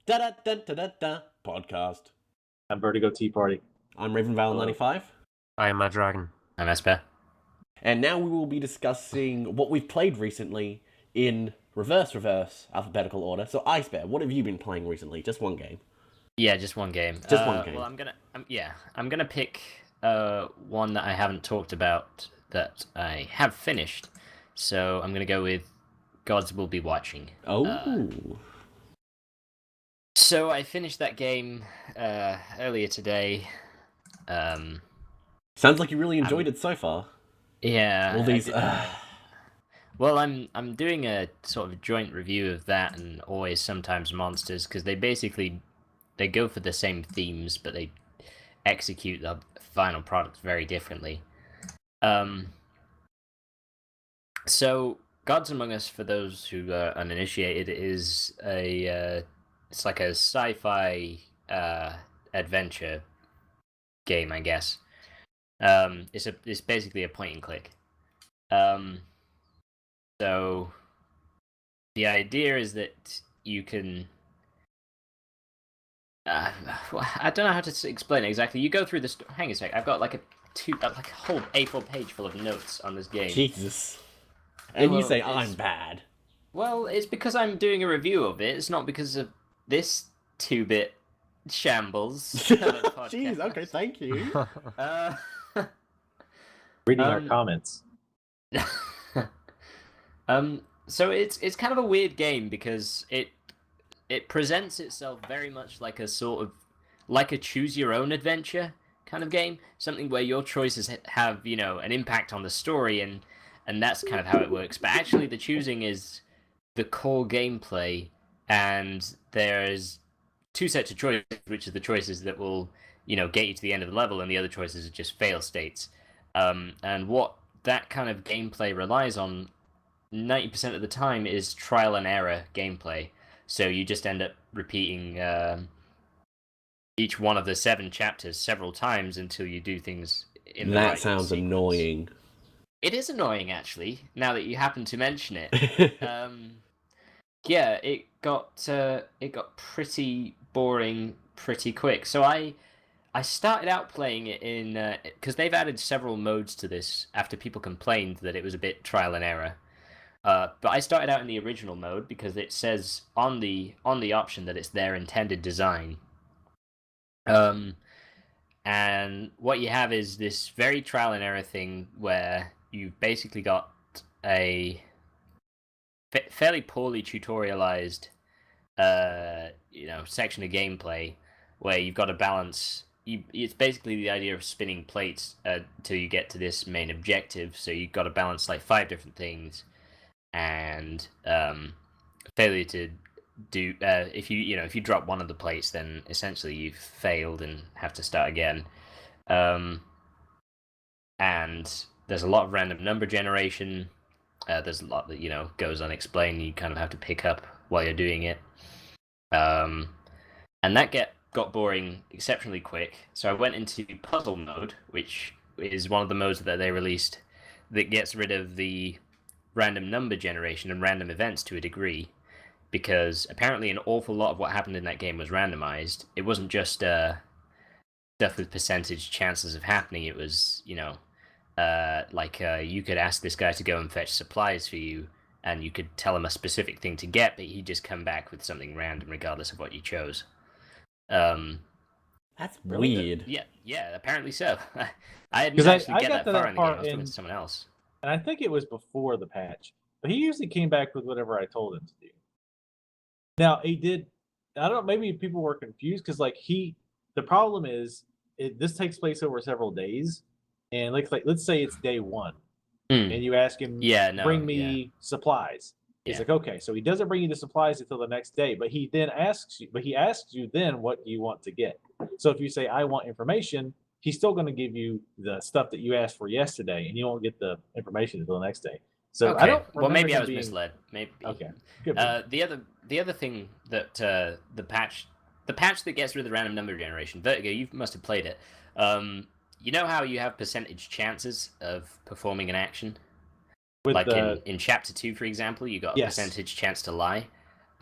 Da-da-da-da-da-da podcast. I'm VertigoTeaparty. I'm RavenVal95. I am a dragon. I'm IceBear. And now we will be discussing what we've played recently in reverse alphabetical order. So IceBear, what have you been playing recently? Just one game. Yeah, just one game. Just one game. Well, I'm gonna pick one that I haven't talked about that I have finished. So I'm gonna go with Gods Will Be Watching. Oh. So I finished that game earlier today. Sounds like you really enjoyed it so far. Yeah. All these. Well, I'm doing a sort of joint review of that and Always Sometimes Monsters because they go for the same themes, but they execute the final product very differently. So Gods Among Us, for those who are uninitiated, is it's like a sci-fi adventure game, I guess. It's basically a point and click. So the idea is that you can. I don't know how to explain it exactly. You go through this. Hang on a sec. I've got like a whole A4 page full of notes on this game. Jesus. And you say I'm bad. Well, it's because I'm doing a review of it. It's not because of this 2-bit shambles. Jeez. Okay. Thank you. Reading our comments. So it's kind of a weird game because it presents itself very much like a choose your own adventure kind of game, something where your choices have, an impact on the story, and that's kind of how it works. But actually the choosing is the core gameplay, and there's two sets of choices, which are the choices that will, get you to the end of the level, and the other choices are just fail states. And what that kind of gameplay relies on 90% of the time is trial and error gameplay. So you just end up repeating each one of the 7 chapters several times until you do things in the right That sounds sequence. annoying. It is annoying, actually, now that you happen to mention it. Yeah, it got pretty boring pretty quick. So I started out playing it in because they've added several modes to this after people complained that it was a bit trial and error. But I started out in the original mode because it says on the option that it's their intended design. And what you have is this very trial and error thing where you've basically got a fairly poorly tutorialized section of gameplay where you've got to balance. It's basically the idea of spinning plates till you get to this main objective. So you've got to balance like 5 different things, and failure to do if you drop one of the plates, then essentially you've failed and have to start again. And there's a lot of random number generation. There's a lot that goes unexplained. You kind of have to pick up while you're doing it. And that got boring exceptionally quick. So I went into puzzle mode, which is one of the modes that they released that gets rid of the random number generation and random events to a degree, because apparently an awful lot of what happened in that game was randomized. It wasn't just stuff with percentage chances of happening. It was you could ask this guy to go and fetch supplies for you, and you could tell him a specific thing to get, but he'd just come back with something random regardless of what you chose. That's weird. Yeah, apparently so. I didn't actually get that far in the game. I was talking to someone else. And I think it was before the patch. But he usually came back with whatever I told him to do. Now, he did. I don't know, maybe people were confused because the problem is this takes place over several days. And let's say it's day 1. And you ask him, bring me supplies. He's like, okay. So he doesn't bring you the supplies until the next day, but he asks you then, what do you want to get? So if you say, I want information, he's still going to give you the stuff that you asked for yesterday, and you won't get the information until the next day. So okay. I don't. Well, maybe I was misled. Maybe. Okay. Good. The other thing that the patch that gets rid of the random number generation, Vertigo, you must have played it. You know how you have percentage chances of performing an action? Like in Chapter 2, for example, you got a percentage chance to lie.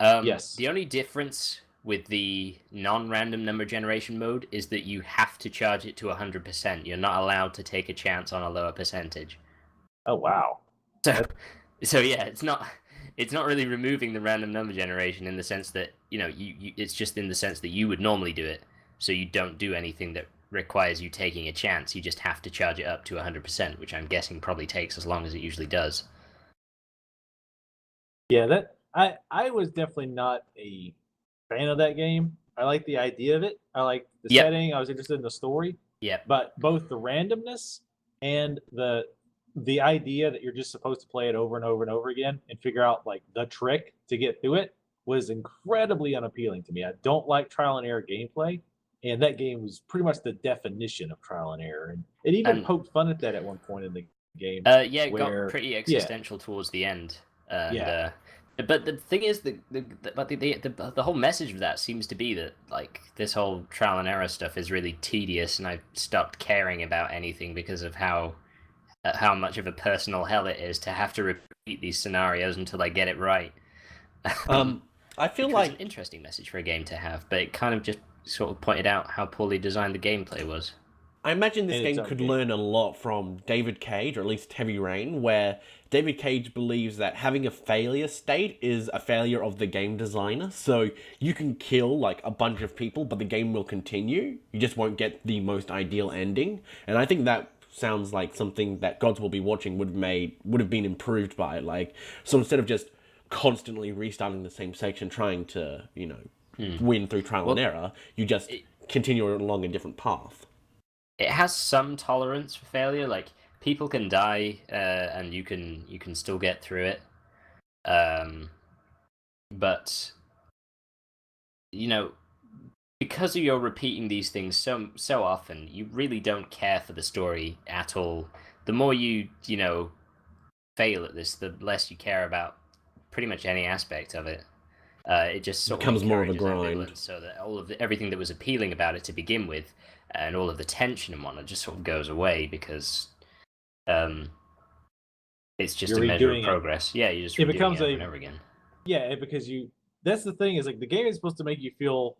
Yes. The only difference with the non-random number generation mode is that you have to charge it to 100%. You're not allowed to take a chance on a lower percentage. Oh wow. So yeah, it's not really removing the random number generation in the sense that, you it's just in the sense that you would normally do it. So you don't do anything that requires you taking a chance. You just have to charge it up to 100%, which I'm guessing probably takes as long as it usually does. Yeah, that I was definitely not a fan of that game. I like the idea of it. I like the setting. I was interested in the story. Yeah. But both the randomness and the idea that you're just supposed to play it over and over and over again and figure out like the trick to get through it was incredibly unappealing to me. I don't like trial and error gameplay, and that game was pretty much the definition of trial and error. And it even poked fun at that at one point in the game. Yeah, it got pretty existential towards the end. But the thing is, the whole message of that seems to be that like this whole trial and error stuff is really tedious, and I've stopped caring about anything because of how much of a personal hell it is to have to repeat these scenarios until I get it right. I feel like it's an interesting message for a game to have, but it kind of just sort of pointed out how poorly designed the gameplay was. I imagine this game could learn a lot from David Cage, or at least Heavy Rain, where David Cage believes that having a failure state is a failure of the game designer. So you can kill like a bunch of people, but the game will continue. You just won't get the most ideal ending. And I think that sounds like something that Gods Will Be Watching would have been improved by. Like, so instead of just constantly restarting the same section, trying to, win through trial and error, you just continue along a different path. It has some tolerance for failure. Like, people can die, and you can still get through it. But because you're repeating these things so often, you really don't care for the story at all. The more you fail at this, the less you care about pretty much any aspect of it. It just sort becomes of more of a grind. So that everything that was appealing about it to begin with, and all of the tension and whatnot, just sort of goes away because it's just a measure of progress. Yeah, you just redoing it over and over again. Yeah, because that's the thing, is like the game is supposed to make you feel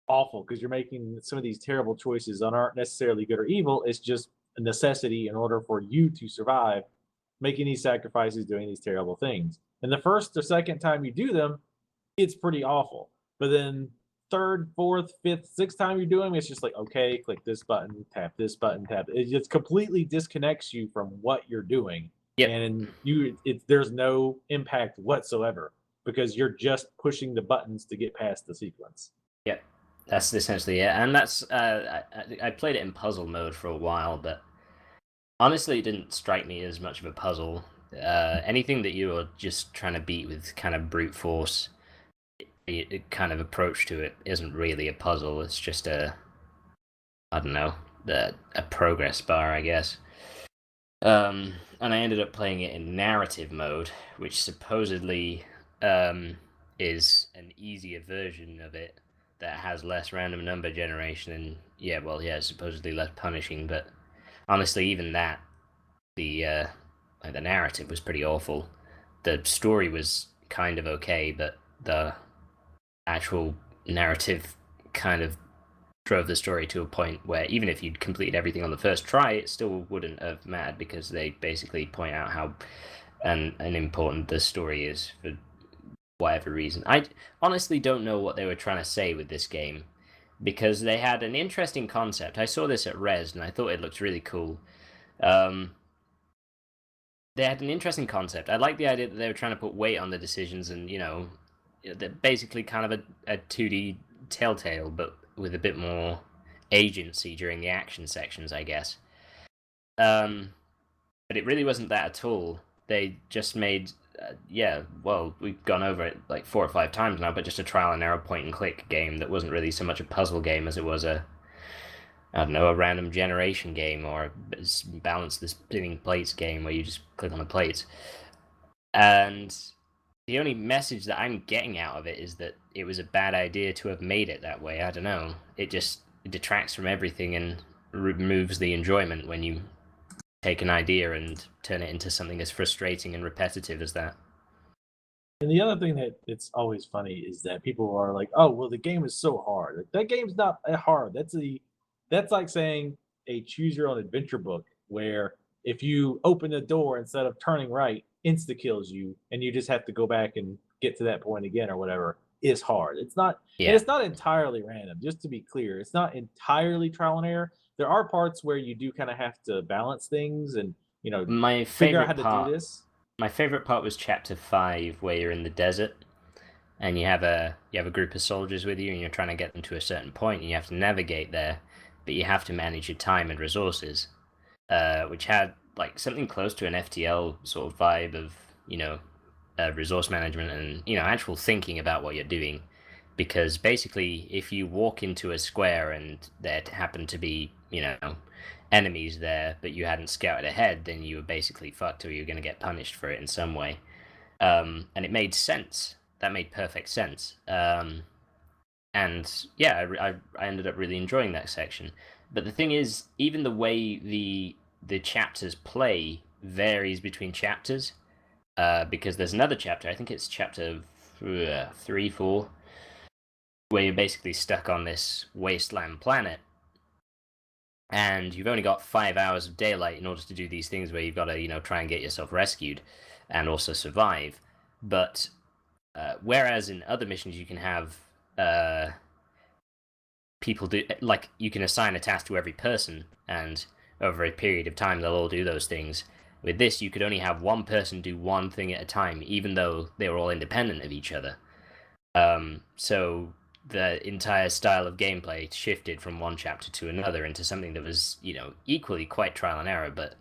awful because you're making some of these terrible choices that aren't necessarily good or evil. It's just a necessity in order for you to survive, making these sacrifices, doing these terrible things. And the first or second time you do them, it's pretty awful. But then third, fourth, fifth, sixth time you're doing it, it's just like, okay, click this button, tap this button, tap. It just completely disconnects you from what you're doing. Yep. And there's no impact whatsoever because you're just pushing the buttons to get past the sequence. Yep. That's essentially it. And that's I played it in puzzle mode for a while, but honestly it didn't strike me as much of a puzzle. Anything that you are just trying to beat with kind of brute force kind of approach to it isn't really a puzzle. It's just a progress bar, I guess. And I ended up playing it in narrative mode, which supposedly is an easier version of it that has less random number generation and supposedly less punishing. But honestly, even that, the narrative was pretty awful. The story was kind of okay, but the actual narrative kind of drove the story to a point where even if you'd completed everything on the first try, it still wouldn't have mattered because they basically point out how unimportant the story is for whatever reason. I honestly don't know what they were trying to say with this game because they had an interesting concept. I saw this at Res and I thought it looked really cool. They had an interesting concept. I like the idea that they were trying to put weight on the decisions and, they're basically kind of a 2D Telltale, but with a bit more agency during the action sections, I guess. But it really wasn't that at all. They just made, we've gone over it like 4 or 5 times now, but just a trial and error point and click game that wasn't really so much a puzzle game as it was a random generation game or a balance the spinning plates game where you just click on the plates. And the only message that I'm getting out of it is that it was a bad idea to have made it that way. I don't know. It detracts from everything and removes the enjoyment when you take an idea and turn it into something as frustrating and repetitive as that. And the other thing that it's always funny is that people are like, "Oh, well, the game is so hard." Like, that game's not that hard. That's like saying a choose your own adventure book where if you open the door instead of turning right, insta kills you, and you just have to go back and get to that point again or whatever. Is hard. It's not, and Yeah. it's not entirely random. Just to be clear, it's not entirely trial and error. There are parts where you do kind of have to balance things and My figure out how favorite to part. do this. My favorite part was chapter 5, where you're in the desert, and you have a group of soldiers with you, and you're trying to get them to a certain point, and you have to navigate there, but you have to manage your time and resources, which had like something close to an FTL sort of vibe of resource management and actual thinking about what you're doing, because basically if you walk into a square and there happen to be enemies there, but you hadn't scouted ahead, then you were basically fucked, or you're going to get punished for it in some way. And it made sense. That made perfect sense. And yeah, I ended up really enjoying that section. But the thing is, even the way the chapters play varies between chapters, because there's another chapter, I think it's chapter 3, 4, where you're basically stuck on this wasteland planet, and you've only got 5 hours of daylight in order to do these things where you've got to try and get yourself rescued and also survive. But whereas in other missions you can have people do, like, you can assign a task to every person, and over a period of time they'll all do those things. With this, you could only have one person do one thing at a time, even though they were all independent of each other. So the entire style of gameplay shifted from one chapter to another into something that was, equally quite trial and error, but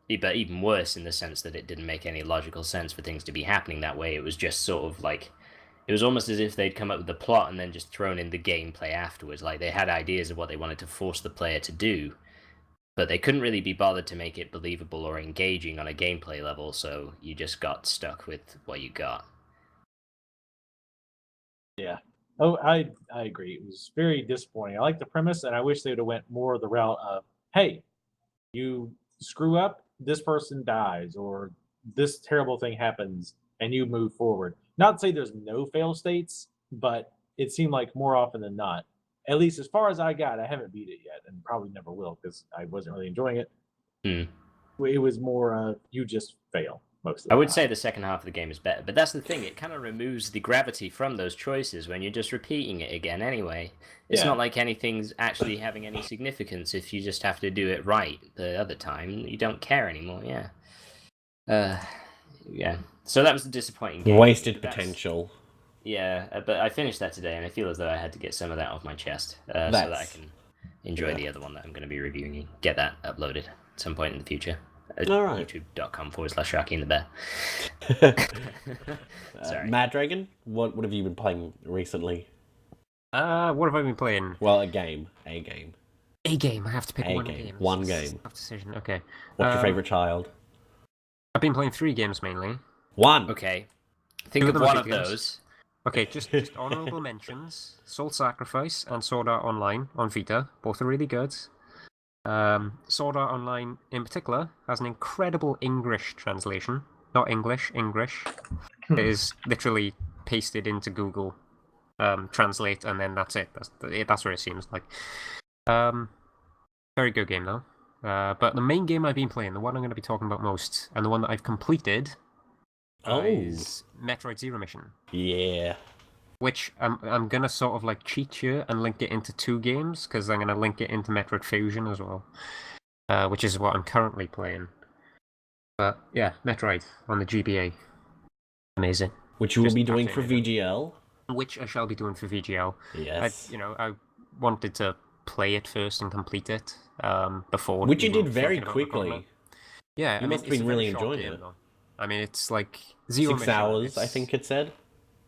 even worse in the sense that it didn't make any logical sense for things to be happening that way. It was just sort of like, it was almost as if they'd come up with the plot and then just thrown in the gameplay afterwards. Like, they had ideas of what they wanted to force the player to do, but they couldn't really be bothered to make it believable or engaging on a gameplay level, so you just got stuck with what you got. Yeah. Oh, I agree. It was very disappointing. I like the premise, and I wish they would have went more the route of, hey, you screw up, this person dies, or this terrible thing happens, and you move forward. Not to say there's no fail states, but it seemed like more often than not, at least as far as I got, I haven't beat it yet, and probably never will because I wasn't really enjoying it. It was more you just fail most of the time. I would say the second half of the game is better, but that's the thing, it kind of removes the gravity from those choices when you're just repeating it again anyway. It's not like anything's actually having any significance if you just have to do it right the other time. You don't care anymore, yeah. So that was the disappointing game. Wasted potential. Yeah, but I finished that today, and I feel as though I had to get some of that off my chest so that I can enjoy the other one that I'm going to be reviewing and get that uploaded at some point in the future. All right. YouTube.com/RockyandTheBear. Sorry. Mad Dragon, what have you been playing recently? What have I been playing? Well, a game. A game. I have to pick one game. One game. Tough decision. Okay. What's your favorite child? I've been playing 3 games mainly. One. Okay. Think of one of those. Okay, just honorable mentions: Soul Sacrifice and Sword Art Online on Vita. Both are really good. Sword Art Online, in particular, has an incredible English translation. Not English. It is literally pasted into Google Translate, and then that's it. That's what it seems like. Very good game, though. But the main game I've been playing, the one I'm going to be talking about most, and the one that I've completed, is Metroid Zero Mission. Yeah. Which I'm going to sort of like cheat here and link it into 2 games, because I'm going to link it into Metroid Fusion as well, which is what I'm currently playing. But yeah, Metroid on the GBA. Amazing. Which you will be doing for VGL. Which I shall be doing for VGL. Yes. I wanted to play it first and complete it before. Which you did very quickly. Yeah, you must have been really enjoying it. Though. I mean, it's like 6 hours, I think it said.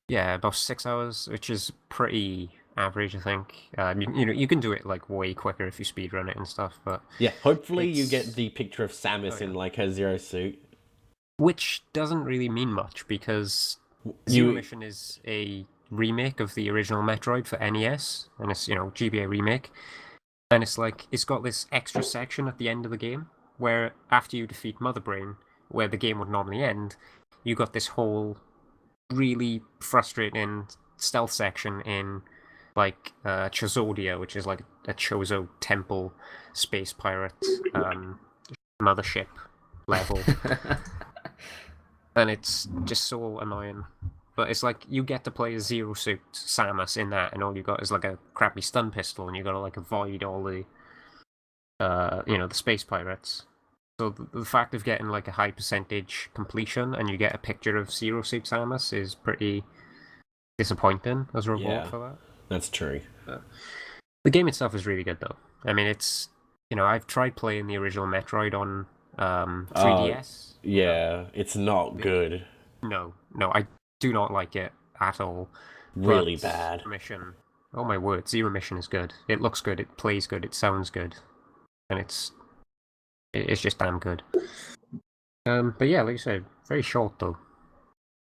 Yeah, about 6 hours, which is pretty average, I think. You can do it like way quicker if you speedrun it and stuff, but yeah, hopefully you get the picture of Samus in like her Zero suit, which doesn't really mean much because Zero Mission is a remake of the original Metroid for NES, and it's GBA remake, and it's got this extra section at the end of the game where after you defeat Mother Brain, where the game would normally end, you got this whole really frustrating stealth section in like Chozodia, which is like a Chozo temple space pirate mothership level. And it's just so annoying. But it's like you get to play a Zero Suit Samus in that, and all you got is like a crappy stun pistol, and you got to like avoid all the, the space pirates. So the fact of getting like a high percentage completion, and you get a picture of Zero Suit Samus, is pretty disappointing as a reward for that. That's true. The game itself is really good, though. I mean, it's I've tried playing the original Metroid on 3DS. Yeah, it's not good. No, I do not like it at all. Really bad. Zero Mission. Oh my word, Zero Mission is good. It looks good, it plays good, it sounds good. And it's just damn good. But yeah, like you said, very short though.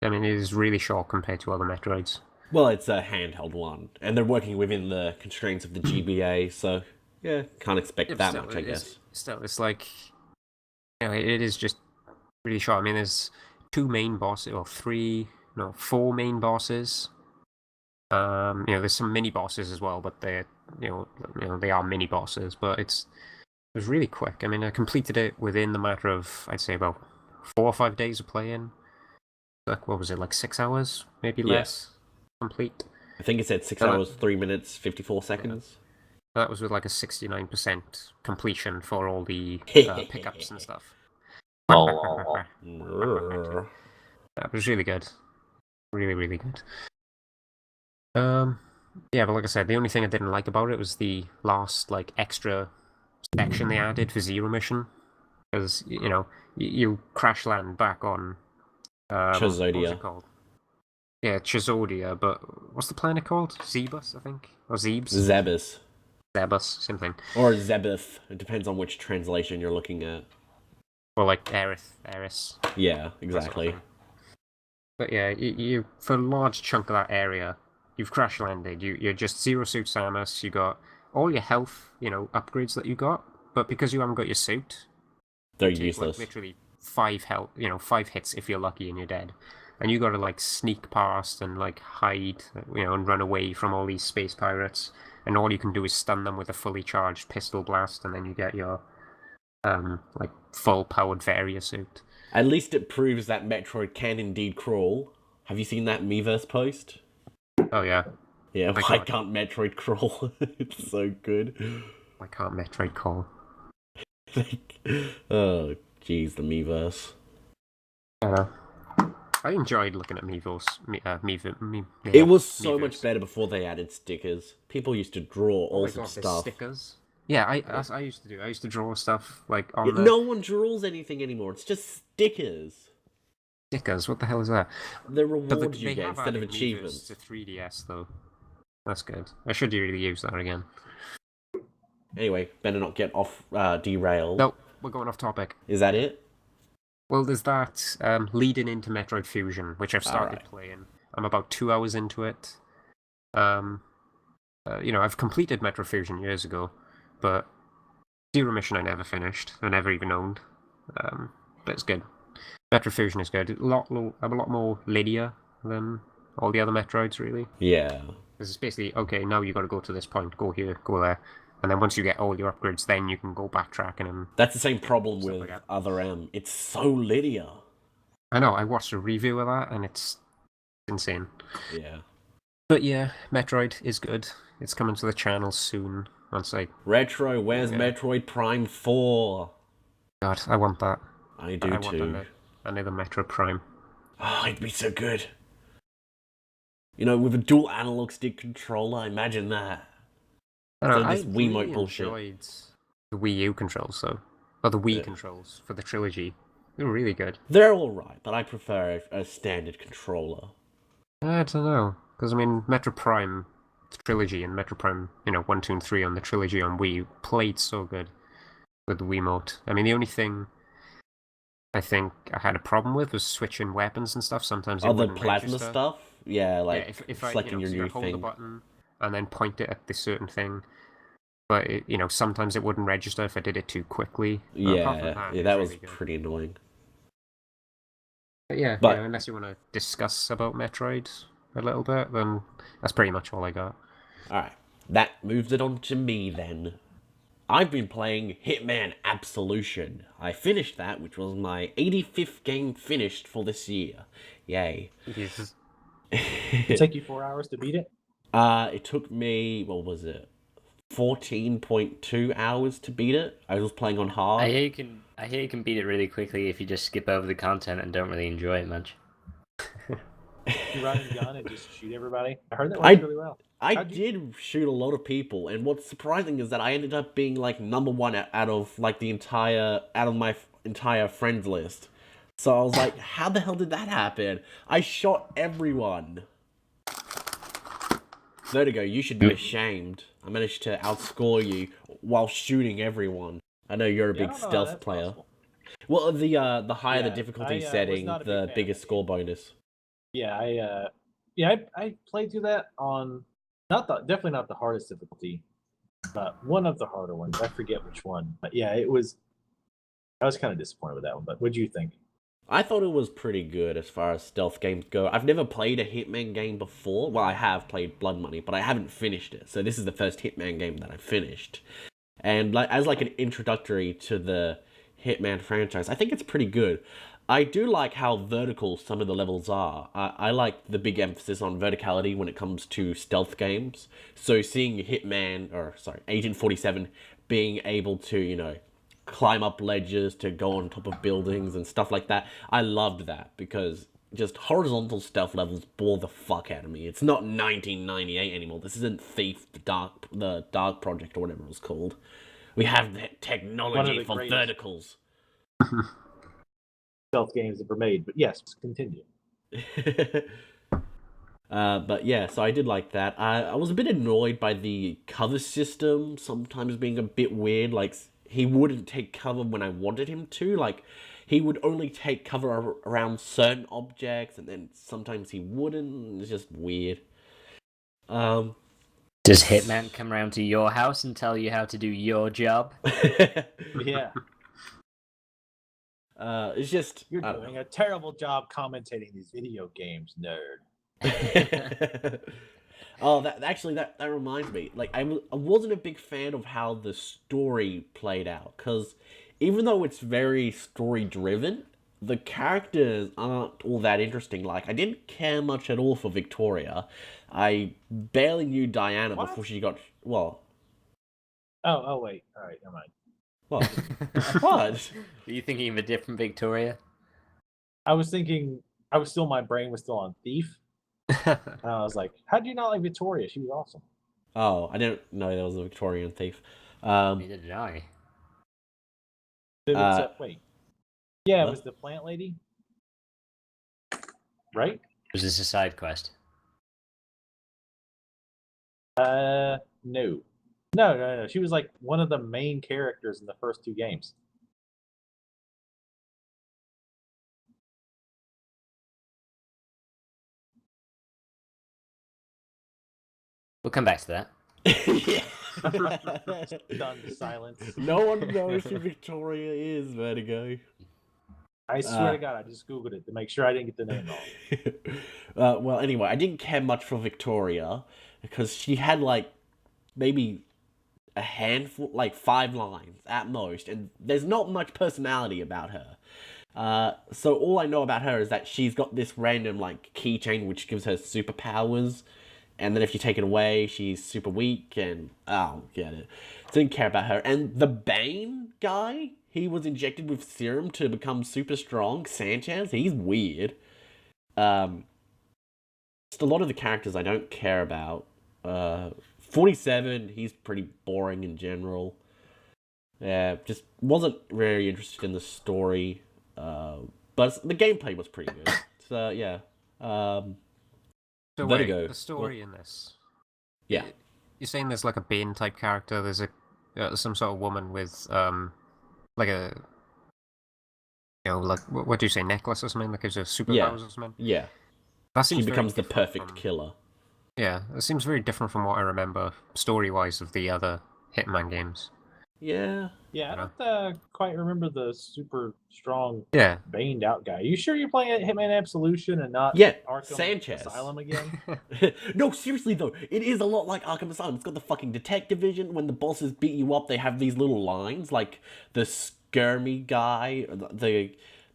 I mean, it is really short compared to other Metroids. Well, it's a handheld one, and they're working within the constraints of the GBA, so yeah, can't expect that much, I guess. Still, it's like, it is just really short. I mean, there's 4 main bosses. There's some mini bosses as well, but they're they are mini bosses. But it was really quick. I mean, I completed it within the matter of, I'd say, about 4 or 5 days of playing. Like, what was it, like 6 hours, maybe less? Complete. I think it said 6 hours, 3 minutes, 54 seconds. That was with like a 69% completion for all the pickups and stuff. That was really good. Really, really good. Yeah, but like I said, the only thing I didn't like about it was the last like extra section they added for Zero Mission, because you crash land back on Chozodia. What's it called? Yeah, Chozodia, but what's the planet called? Zebus, I think, or Zebes. Zebus, same thing. Or Zebeth. It depends on which translation you're looking at. Or like Eris. Yeah, exactly. But yeah, you for a large chunk of that area, you've crash landed. You're just Zero Suit Samus. You got all your health, upgrades that you got, but because you haven't got your suit, they're useless. Like, literally 5 health, 5 hits if you're lucky and you're dead. And you got to like sneak past and like hide, and run away from all these space pirates. And all you can do is stun them with a fully charged pistol blast, and then you get your like full powered Varia suit. At least it proves that Metroid can indeed crawl. Have you seen that Miiverse post? Oh yeah. Yeah, why can't Metroid crawl? It's so good. Why can't Metroid crawl? Oh, jeez, the Miiverse. I enjoyed looking at Miiverse. It was so much better before they added stickers. People used to draw all sorts of stuff. Stickers? Yeah, I used to do. I used to draw stuff like on the... No one draws anything anymore. It's just stickers. Stickers? What the hell is that? They reward you get instead of achievements. To 3DS though. That's good. I should really use that again. Anyway, better not get off derailed. Nope, we're going off topic. Is that it? Well, there's that leading into Metroid Fusion, which I've started playing. I'm about 2 hours into it. I've completed Metroid Fusion years ago, but Zero Mission I never finished. I never even owned. But it's good. Metroid Fusion is good. A lot more linear than all the other Metroids, really. Yeah. This is basically, okay, now you got to go to this point, go here, go there. And then once you get all your upgrades, then you can go backtracking and... That's the same problem with other M. It's so linear. I know, I watched a review of that, and it's insane. Yeah. But yeah, Metroid is good. It's coming to the channel soon, once I... Retro, where's Metroid Prime 4? God, I want that. I do too. Another Metroid Prime. Oh, it'd be so good. With a dual analog stick controller, imagine that. I this Wiimote bullshit. enjoyed The WiiU controls, though. Or the Wii controls for the trilogy. They were really good. They're alright, but I prefer a standard controller. I don't know. Because, Metroid Prime trilogy and Metroid Prime, 1, 2, and 3 on the trilogy on Wii played so good with the Wiimote. The only thing I think I had a problem with was switching weapons and stuff. Sometimes it the wouldn't plasma register. stuff? Yeah, if I selecting your new hold thing. the button and then point it at this certain thing. But, sometimes it wouldn't register if I did it too quickly. Yeah, that was pretty annoying. But yeah, But- unless you want to discuss about Metroid a little bit, then that's pretty much all I got. Alright, that moves it on to me then. I've been playing Hitman Absolution. I finished that, which was my 85th game finished for this year. Yay. Jesus. It took you 4 hours to beat it? It took me, what was it? 14.2 hours to beat it. I was playing on hard. I hear you can beat it really quickly if you just skip over the content and don't really enjoy it much. You run and gun and just shoot everybody? I heard that works really well. I did shoot a lot of people, and what's surprising is that I ended up being like #1 out of like my entire friends list. So I was like, how the hell did that happen? I shot everyone. Vertigo, you should be ashamed. I managed to outscore you while shooting everyone. I know you're a big stealth player. Possible. Well, the higher the difficulty I, setting, was not a big the fan of biggest it. score bonus. Yeah, I played through that on definitely not the hardest difficulty, but one of the harder ones. I forget which one, but yeah, I was kind of disappointed with that one. But what do you think? I thought it was pretty good as far as stealth games go. I've never played a Hitman game before. Well, I have played Blood Money, but I haven't finished it. So this is the first Hitman game that I finished. And as an introductory to the Hitman franchise, I think it's pretty good. I do like how vertical some of the levels are. I like the big emphasis on verticality when it comes to stealth games. So seeing Agent 47 being able to, climb up ledges to go on top of buildings and stuff like that, I loved that because just horizontal stealth levels bore the fuck out of me. It's not 1998 anymore. This isn't Thief, the Dark Project or whatever it was called. We have the technology for verticals. Stealth games that were made, but yes, continue. But yeah, so I did like that. I was a bit annoyed by the cover system sometimes being a bit weird. Like, he wouldn't take cover when I wanted him to. Like, he would only take cover around certain objects, and then sometimes he wouldn't. It's just weird. Does Hitman come around to your house and tell you how to do your job? Yeah. It's just... You're doing a terrible job commentating these video games, nerd. Oh, that reminds me. Like, I wasn't a big fan of how the story played out, because even though it's very story-driven, the characters aren't all that interesting. Like, I didn't care much at all for Victoria. I barely knew Diana before she got... Well... Oh, wait. All right, never mind. What? What? Are you thinking of a different Victoria? I was thinking... my brain was still on Thief. And I was like, how do you not like Victoria? She was awesome. Oh, I didn't know there was a Victorian thief. Neither did I. Wait. Yeah, what? it was the plant lady. Right? Was this a side quest? No. No. She was like one of the main characters in the first two games. We'll come back to that. Yeah. Stunned silence. No one knows who Victoria is, Vertigo. I swear to God, I just Googled it to make sure I didn't get the name wrong. Well, anyway, I didn't care much for Victoria because she had like maybe a handful, like 5 lines at most, and there's not much personality about her. So all I know about her is that she's got this random like keychain which gives her superpowers, and then if you take it away, she's super weak, and I don't get it. Didn't care about her. And the Bane guy, he was injected with serum to become super strong. Sanchez, he's weird. Just a lot of the characters I don't care about. 47, he's pretty boring in general. Yeah, just wasn't very interested in the story. But the gameplay was pretty good. So, yeah. So Vertigo. wait, the story in this. Yeah. You're saying there's like a Bane type character. There's some sort of woman with like a like what do you say, necklace or something that gives her superpowers or something. Yeah. That seems She becomes the very different perfect from- killer. Yeah, it seems very different from what I remember story wise of the other Hitman games. Yeah. Yeah, I don't quite remember the super strong, Yeah. baned out guy. You sure you're playing Hitman Absolution and not Arkham Sanchez. Asylum again? No, seriously though, it is a lot like Arkham Asylum. It's got the fucking detective vision. When the bosses beat you up, they have these little lines, like the Skirmy guy, the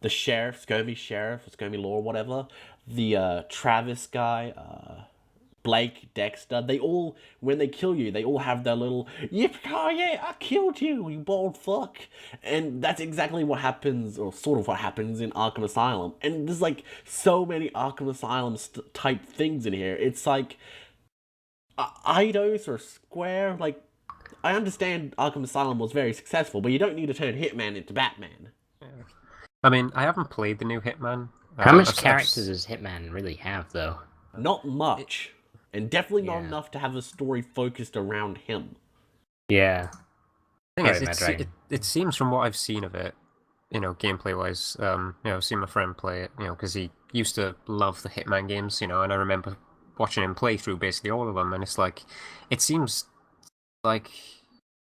sheriff, Skirmy sheriff, or Skirmy law, or whatever. The Travis guy, Blake, Dexter, they all, when they kill you, they all have their little, yip, oh yeah, I killed you, you bald fuck. And that's exactly what happens, or sort of what happens in Arkham Asylum. And there's like so many Arkham Asylum type things in here. It's like, Eidos or Square, like, I understand Arkham Asylum was very successful, but you don't need to turn Hitman into Batman. Yeah. I mean, I haven't played the new Hitman. How much characters does Hitman really have, though? Not much. And definitely not enough to have a story focused around him. Yeah. It seems from what I've seen of it, gameplay-wise, I've seen my friend play it, because he used to love the Hitman games, and I remember watching him play through basically all of them, and it's like, it seems like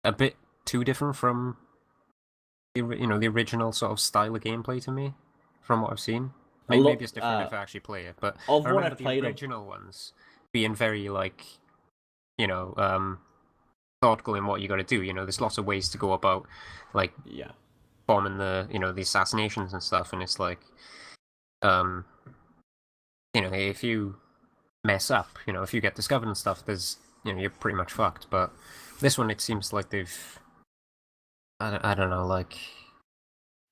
a bit too different from, the original sort of style of gameplay to me, from what I've seen. Maybe it's different if I actually play it, but I remember the original ones being very, like, thoughtful in what you got to do. There's lots of ways to go about, like, bombing the, the assassinations and stuff, and it's like, if you mess up, if you get discovered and stuff, there's, you're pretty much fucked. But this one, it seems like they've, I don't know, like,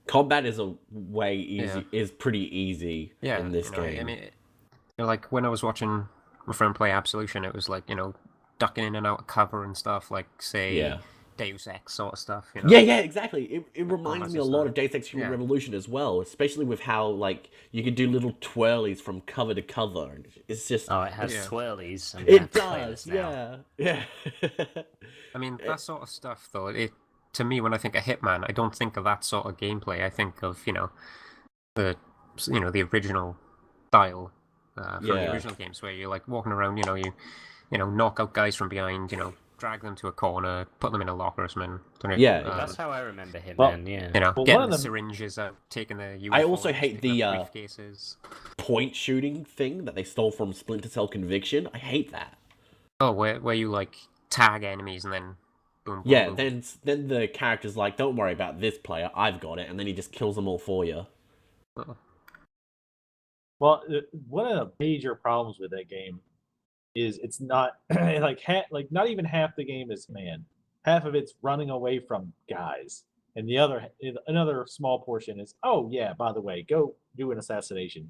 combat is is pretty easy in this game. I mean, like, when I was watching my friend play Absolution, it was like, ducking in and out of cover and stuff, like, say, Deus Ex sort of stuff. Yeah, exactly. It reminds me a lot of Deus Ex Human Revolution as well, especially with how, like, you can do little twirlies from cover to cover. It's just... Oh, it has twirlies. It does, yeah. I mean, that sort of stuff, though, to me, when I think of Hitman, I don't think of that sort of gameplay. I think of, the original style from the original games, where you're, like, walking around, you knock out guys from behind, drag them to a corner, put them in a locker or something. That's how I remember Hitman, getting the syringes out, taking the uniforms, I also hate the briefcases. Point shooting thing that they stole from Splinter Cell Conviction. I hate that. Oh, where you, like, tag enemies and then boom, boom, boom. Then the character's like, don't worry about this player, I've got it, and then he just kills them all for you. Oh. Well, one of the major problems with that game is it's not like not even half the game is man. Half of it's running away from guys, and another small portion is, oh yeah, by the way, go do an assassination.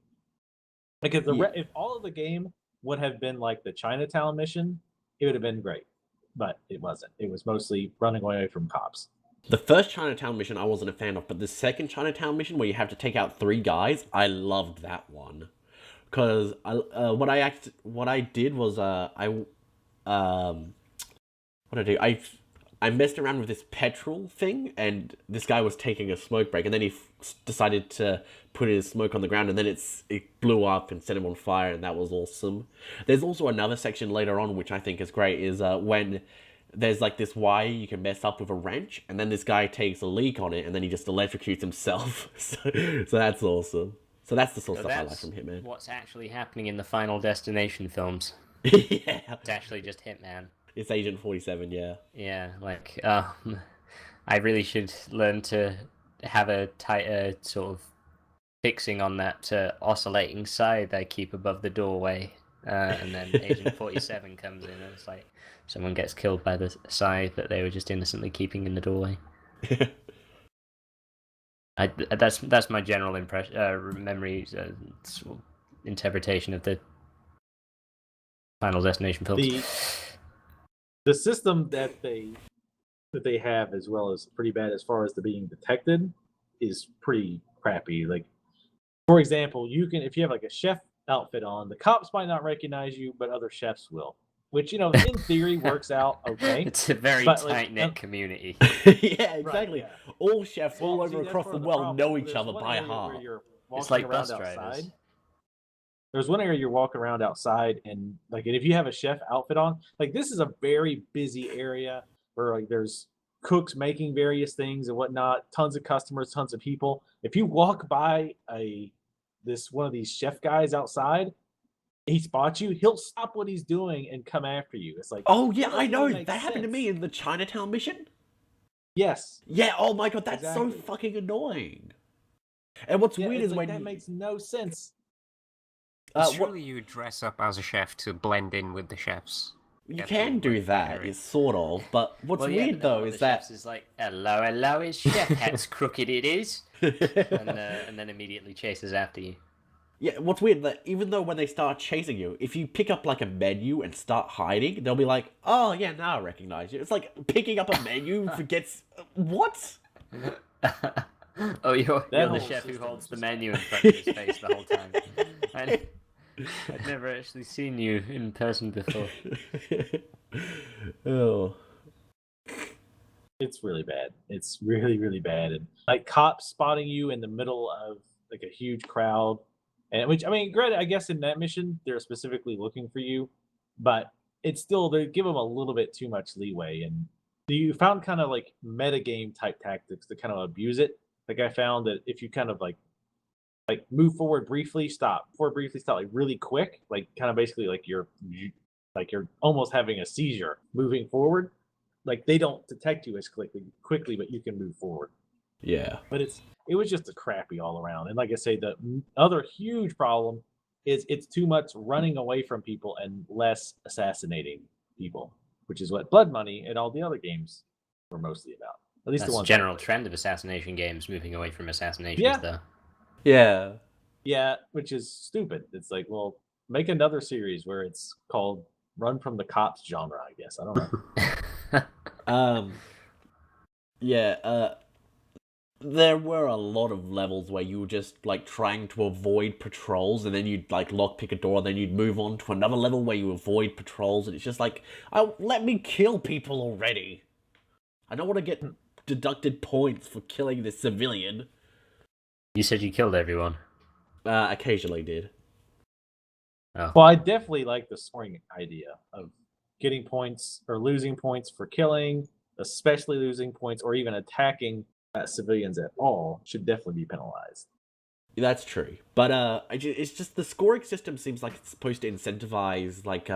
Like if all of the game would have been like the Chinatown mission, it would have been great, but it wasn't. It was mostly running away from cops. The first Chinatown mission I wasn't a fan of, but the second Chinatown mission where you have to take out 3 guys, I loved that one. Because what I did was I messed around with this petrol thing, and this guy was taking a smoke break, and then he decided to put his smoke on the ground, and then it blew up and set him on fire, and that was awesome. There's also another section later on which I think is great, is when there's like this wire you can mess up with a wrench, and then this guy takes a leak on it, and then he just electrocutes himself. So that's awesome. So that's the sort of stuff I like from Hitman. What's actually happening in the Final Destination films? Yeah. It's actually just Hitman. It's Agent 47, yeah. Yeah, like, I really should learn to have a tighter sort of fixing on that oscillating side I keep above the doorway. And then Agent 47 comes in, and it's like someone gets killed by the scythe that they were just innocently keeping in the doorway. That's my general impression, memory, interpretation of the Final Destination films. The system that they have, as well, as pretty bad as far as the being detected, is pretty crappy. Like, for example, if you have like a chef outfit on, the cops might not recognize you, but other chefs will. Which, in theory works out okay. It's a very tight-knit community. Yeah, exactly. Right, yeah. All chefs all over across the world know each other by heart. It's like bus drivers. There's one area you're walking around outside, and like, if you have a chef outfit on, like, this is a very busy area where, like, there's cooks making various things and whatnot, tons of customers, tons of people. If you walk by one of these chef guys outside, he spots you, he'll stop what he's doing and come after you. It's like, oh yeah, I know really that happened to me sense. in the Chinatown mission. Yes. Yeah. Oh my god, that's Exactly. so fucking annoying. And what's weird is like, when that makes no sense. Surely you dress up as a chef to blend in with the chefs. You can do that, it's sort of. But what's weird though is that is like, hello, it's Chef Hat's crooked it is, and then immediately chases after you. Yeah, what's weird that even though when they start chasing you, if you pick up like a menu and start hiding, they'll be like, "Oh yeah, now I recognize you." It's like picking up a menu forgets what? Oh, you're the chef who holds the menu in front of his face the whole time. I'd never actually seen you in person before. Oh. It's really bad. It's really, really bad. And like cops spotting you in the middle of like a huge crowd. And which, I mean, granted, I guess in that mission, they're specifically looking for you, but it's still, they give them a little bit too much leeway. And you found kind of like metagame type tactics to kind of abuse it. Like I found that if you kind of like move forward briefly, stop, like really quick, like kind of basically like you're almost having a seizure moving forward. Like they don't detect you as quickly, but you can move forward. Yeah. But it was just a crappy all around. And like I say, the other huge problem is it's too much running away from people and less assassinating people, which is what Blood Money and all the other games were mostly about. At least that's the ones the general trend of assassination games, moving away from assassinations, though. Yeah. Yeah, which is stupid. It's like, well, make another series where it's called Run from the Cops genre, I guess. I don't know. There were a lot of levels where you were just like trying to avoid patrols, and then you'd like lockpick a door, and then you'd move on to another level where you avoid patrols, and it's just like, oh, let me kill people already. I don't want to get deducted points for killing this civilian. You said you killed everyone. Occasionally did. Oh. Well, I definitely like the scoring idea of getting points or losing points for killing, especially losing points or even attacking civilians at all should definitely be penalized. That's true, but it's just the scoring system seems like it's supposed to incentivize like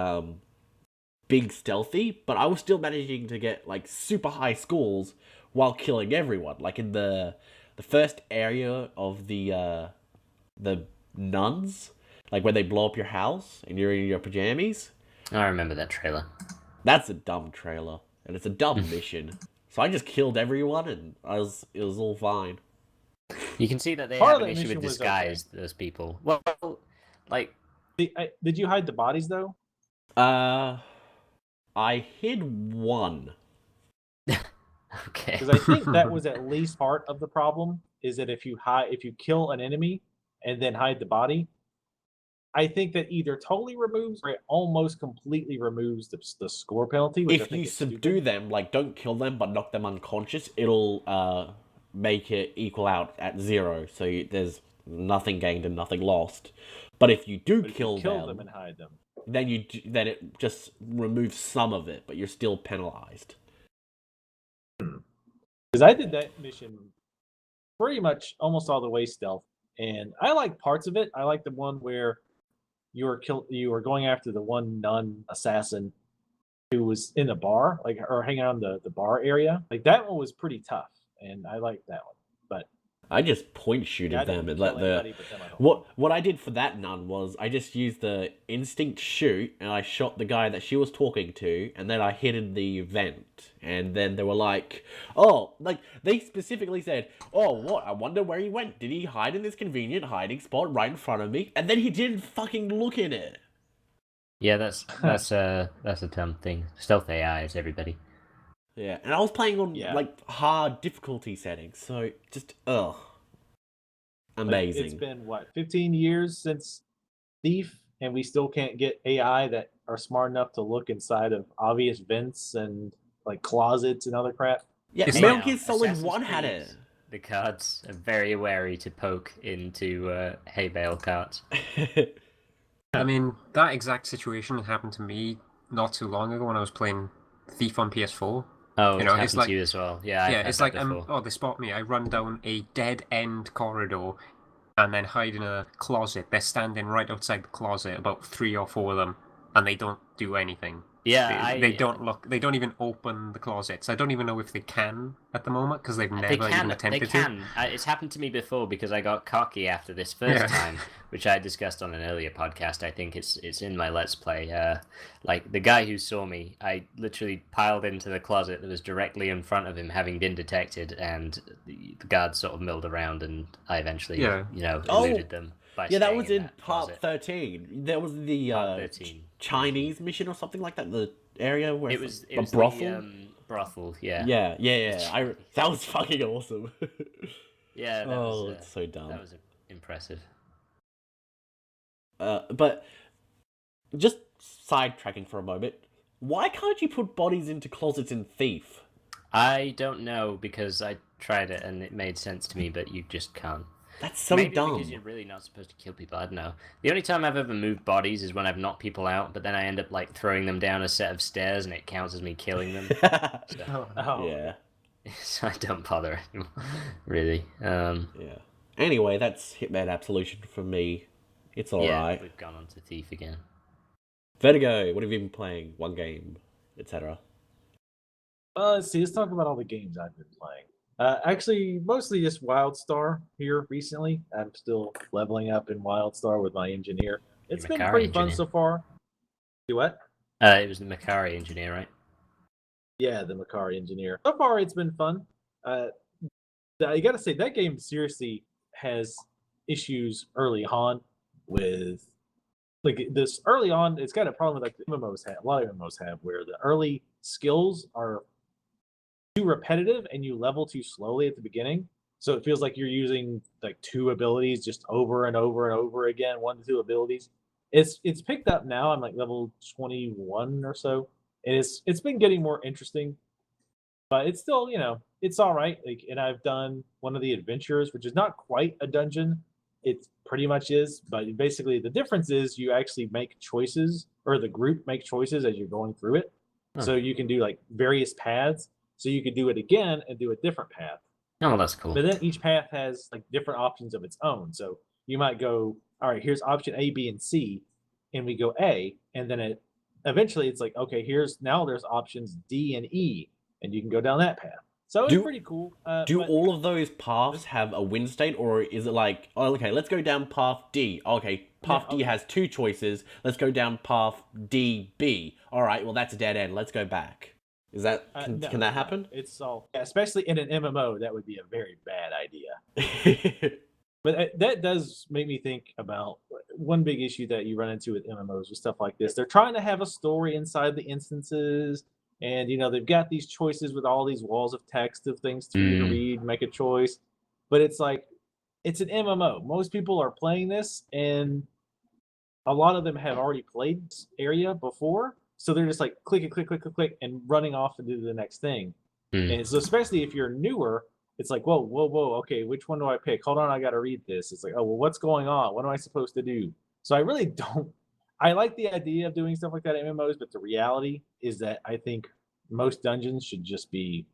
big stealthy, but I was still managing to get like super high scores while killing everyone. Like in the first area of the nuns, like where they blow up your house and you're in your pajamas. I remember that trailer. That's a dumb trailer, and it's a dumb mission. So I just killed everyone, and it was all fine. You can see that they Part have of an that issue with mission was disguise, those people. Well, like... Did you hide the bodies, though? I hid one. Okay. Because I think that was at least part of the problem, is that if you kill an enemy and then hide the body, I think that either totally removes or it almost completely removes the score penalty. Which If you subdue them, like don't kill them but knock them unconscious, it'll make it equal out at 0. So there's nothing gained and nothing lost. But if you do kill them and hide them, then then it just removes some of it, but you're still penalized. Because I did that mission pretty much almost all the way stealth, and I like parts of it. I like the one where you were going after the one nun assassin who was in the bar, like, or hanging out in the bar area. Like that one was pretty tough, and I liked that one. But I just point shooted them and let what I did for that nun was I just used the instinct shoot and I shot the guy that she was talking to, and then I hid in the vent, and then they were like, oh, like they specifically said, oh, what? I wonder where he went. Did he hide in this convenient hiding spot right in front of me? And then he didn't fucking look in it. Yeah, that's a dumb thing. Stealth AI is everybody. Yeah, and I was playing on like hard difficulty settings, so just amazing. Like, it's been what 15 years since Thief, and we still can't get AI that are smart enough to look inside of obvious vents and like closets and other crap. Yeah, Metal Gear Solid 1 had it. The cards are very wary to poke into hay bale carts. I mean, that exact situation happened to me not too long ago when I was playing Thief on PS4. Oh, You know, it's it's happened like to you as well. Yeah, I've yeah, had it's that like before. oh, they spot me. I run down a dead end corridor and then hide in a closet. They're standing right outside the closet, about 3 or 4 of them, and they don't do anything. Yeah, They don't look. They don't even open the closets. I don't even know if they can at the moment because they've never even attempted They can. It's happened to me before because I got cocky after this first time, which I discussed on an earlier podcast. I think it's in my Let's Play. Like the guy who saw me, I literally piled into the closet that was directly in front of him, having been detected, and the guards sort of milled around, and I eventually, eluded them. Yeah, that was in that part closet. 13. There was the Part 13. Chinese mission or something like that. The area where It was a brothel. The, brothel. Yeah. Yeah. That was fucking awesome. Yeah. That was, it's so dumb. That was impressive. But just sidetracking for a moment, why can't you put bodies into closets in Thief? I don't know because I tried it and it made sense to me, but you just can't. That's so Maybe dumb. because you're really not supposed to kill people. I don't know. The only time I've ever moved bodies is when I've knocked people out, but then I end up like throwing them down a set of stairs, and it counts as me killing them. Yeah. So I don't bother anymore, really. Yeah. Anyway, that's Hitman Absolution for me. It's alright. We've gone on to Thief again. Vertigo, what have you been playing? One game, etc. Let's see. Let's talk about all the games I've been playing. Actually, mostly just WildStar here recently. I'm still leveling up in WildStar with my engineer. It's been pretty fun so far. Do what? It was the Macari engineer, right? Yeah, the Macari engineer. So far, it's been fun. I gotta say, that game seriously has issues early on with, like, this early on, it's got a problem with, like, the MMOs have. A lot of MMOs have, where the early skills are too repetitive and you level too slowly at the beginning. So it feels like you're using like 2 abilities just over and over and over again, 1 to 2 abilities. It's picked up now. I'm like level 21 or so. And it's been getting more interesting. But it's still, it's all right. Like, and I've done one of the adventures, which is not quite a dungeon. It pretty much is, but basically the difference is you actually make choices, or the group make choices as you're going through it. So you can do like various paths. So you could do it again and do a different path. Oh, well, that's cool. But then each path has like different options of its own. So you might go, all right, here's option A, B, and C, and we go A, and then eventually it's like, okay, there's options D and E, and you can go down that path. So it's pretty cool. Do all of those paths have a win state, or is it like, oh, okay, let's go down path D. Okay, path D has 2 choices. Let's go down path D, B. All right, well, that's a dead end. Let's go back. Is that can that happen? It's all, especially in an MMO, that would be a very bad idea. But that does make me think about one big issue that you run into with MMOs with stuff like this. They're trying to have a story inside the instances, and they've got these choices with all these walls of text of things to read, make a choice. But it's like, it's an MMO. Most people are playing this, and a lot of them have already played this area before. So they're just like click, and running off and do the next thing. And so especially if you're newer, it's like, whoa, okay, which one do I pick? Hold on, I got to read this. It's like, oh, well, what's going on? What am I supposed to do? So I really don't. I like the idea of doing stuff like that in MMOs, but the reality is that I think most dungeons should just be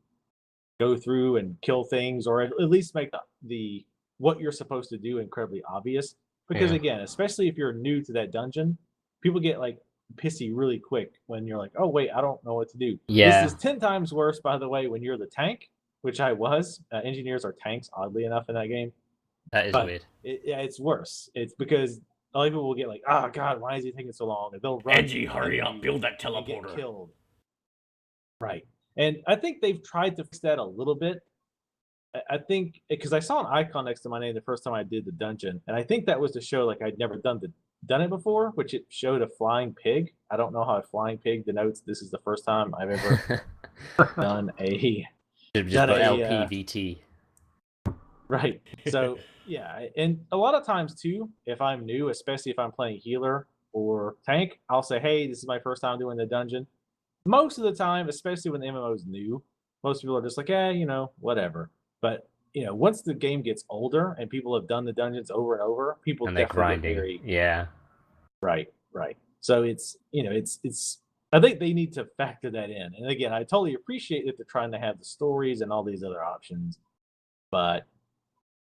go through and kill things, or at least make the what you're supposed to do incredibly obvious. Because again, especially if you're new to that dungeon, people get like pissy really quick when you're like, oh wait, I don't know what to do. Yeah. This is 10 times worse, by the way, when you're the tank, which I was. Engineers are tanks, oddly enough, in that game. That is weird. It's worse. It's because a lot of people will get like, oh god, why is he taking so long? And they'll run. Edgy, hurry up, build that teleporter. Get killed. Right. And I think they've tried to fix that a little bit. I think because I saw an icon next to my name the first time I did the dungeon, and I think that was to show like I'd never done it before, which it showed a flying pig. I don't know how a flying pig denotes this is the first time I've ever done a LPVT. Right. So yeah, and a lot of times too, if I'm new, especially if I'm playing healer or tank, I'll say, hey, this is my first time doing the dungeon. Most of the time, especially when the MMO is new, most people are just like, whatever. But once the game gets older and people have done the dungeons over and over, people and they're grinding. Very, yeah. Right. So it's I think they need to factor that in. And again, I totally appreciate that they're trying to have the stories and all these other options, but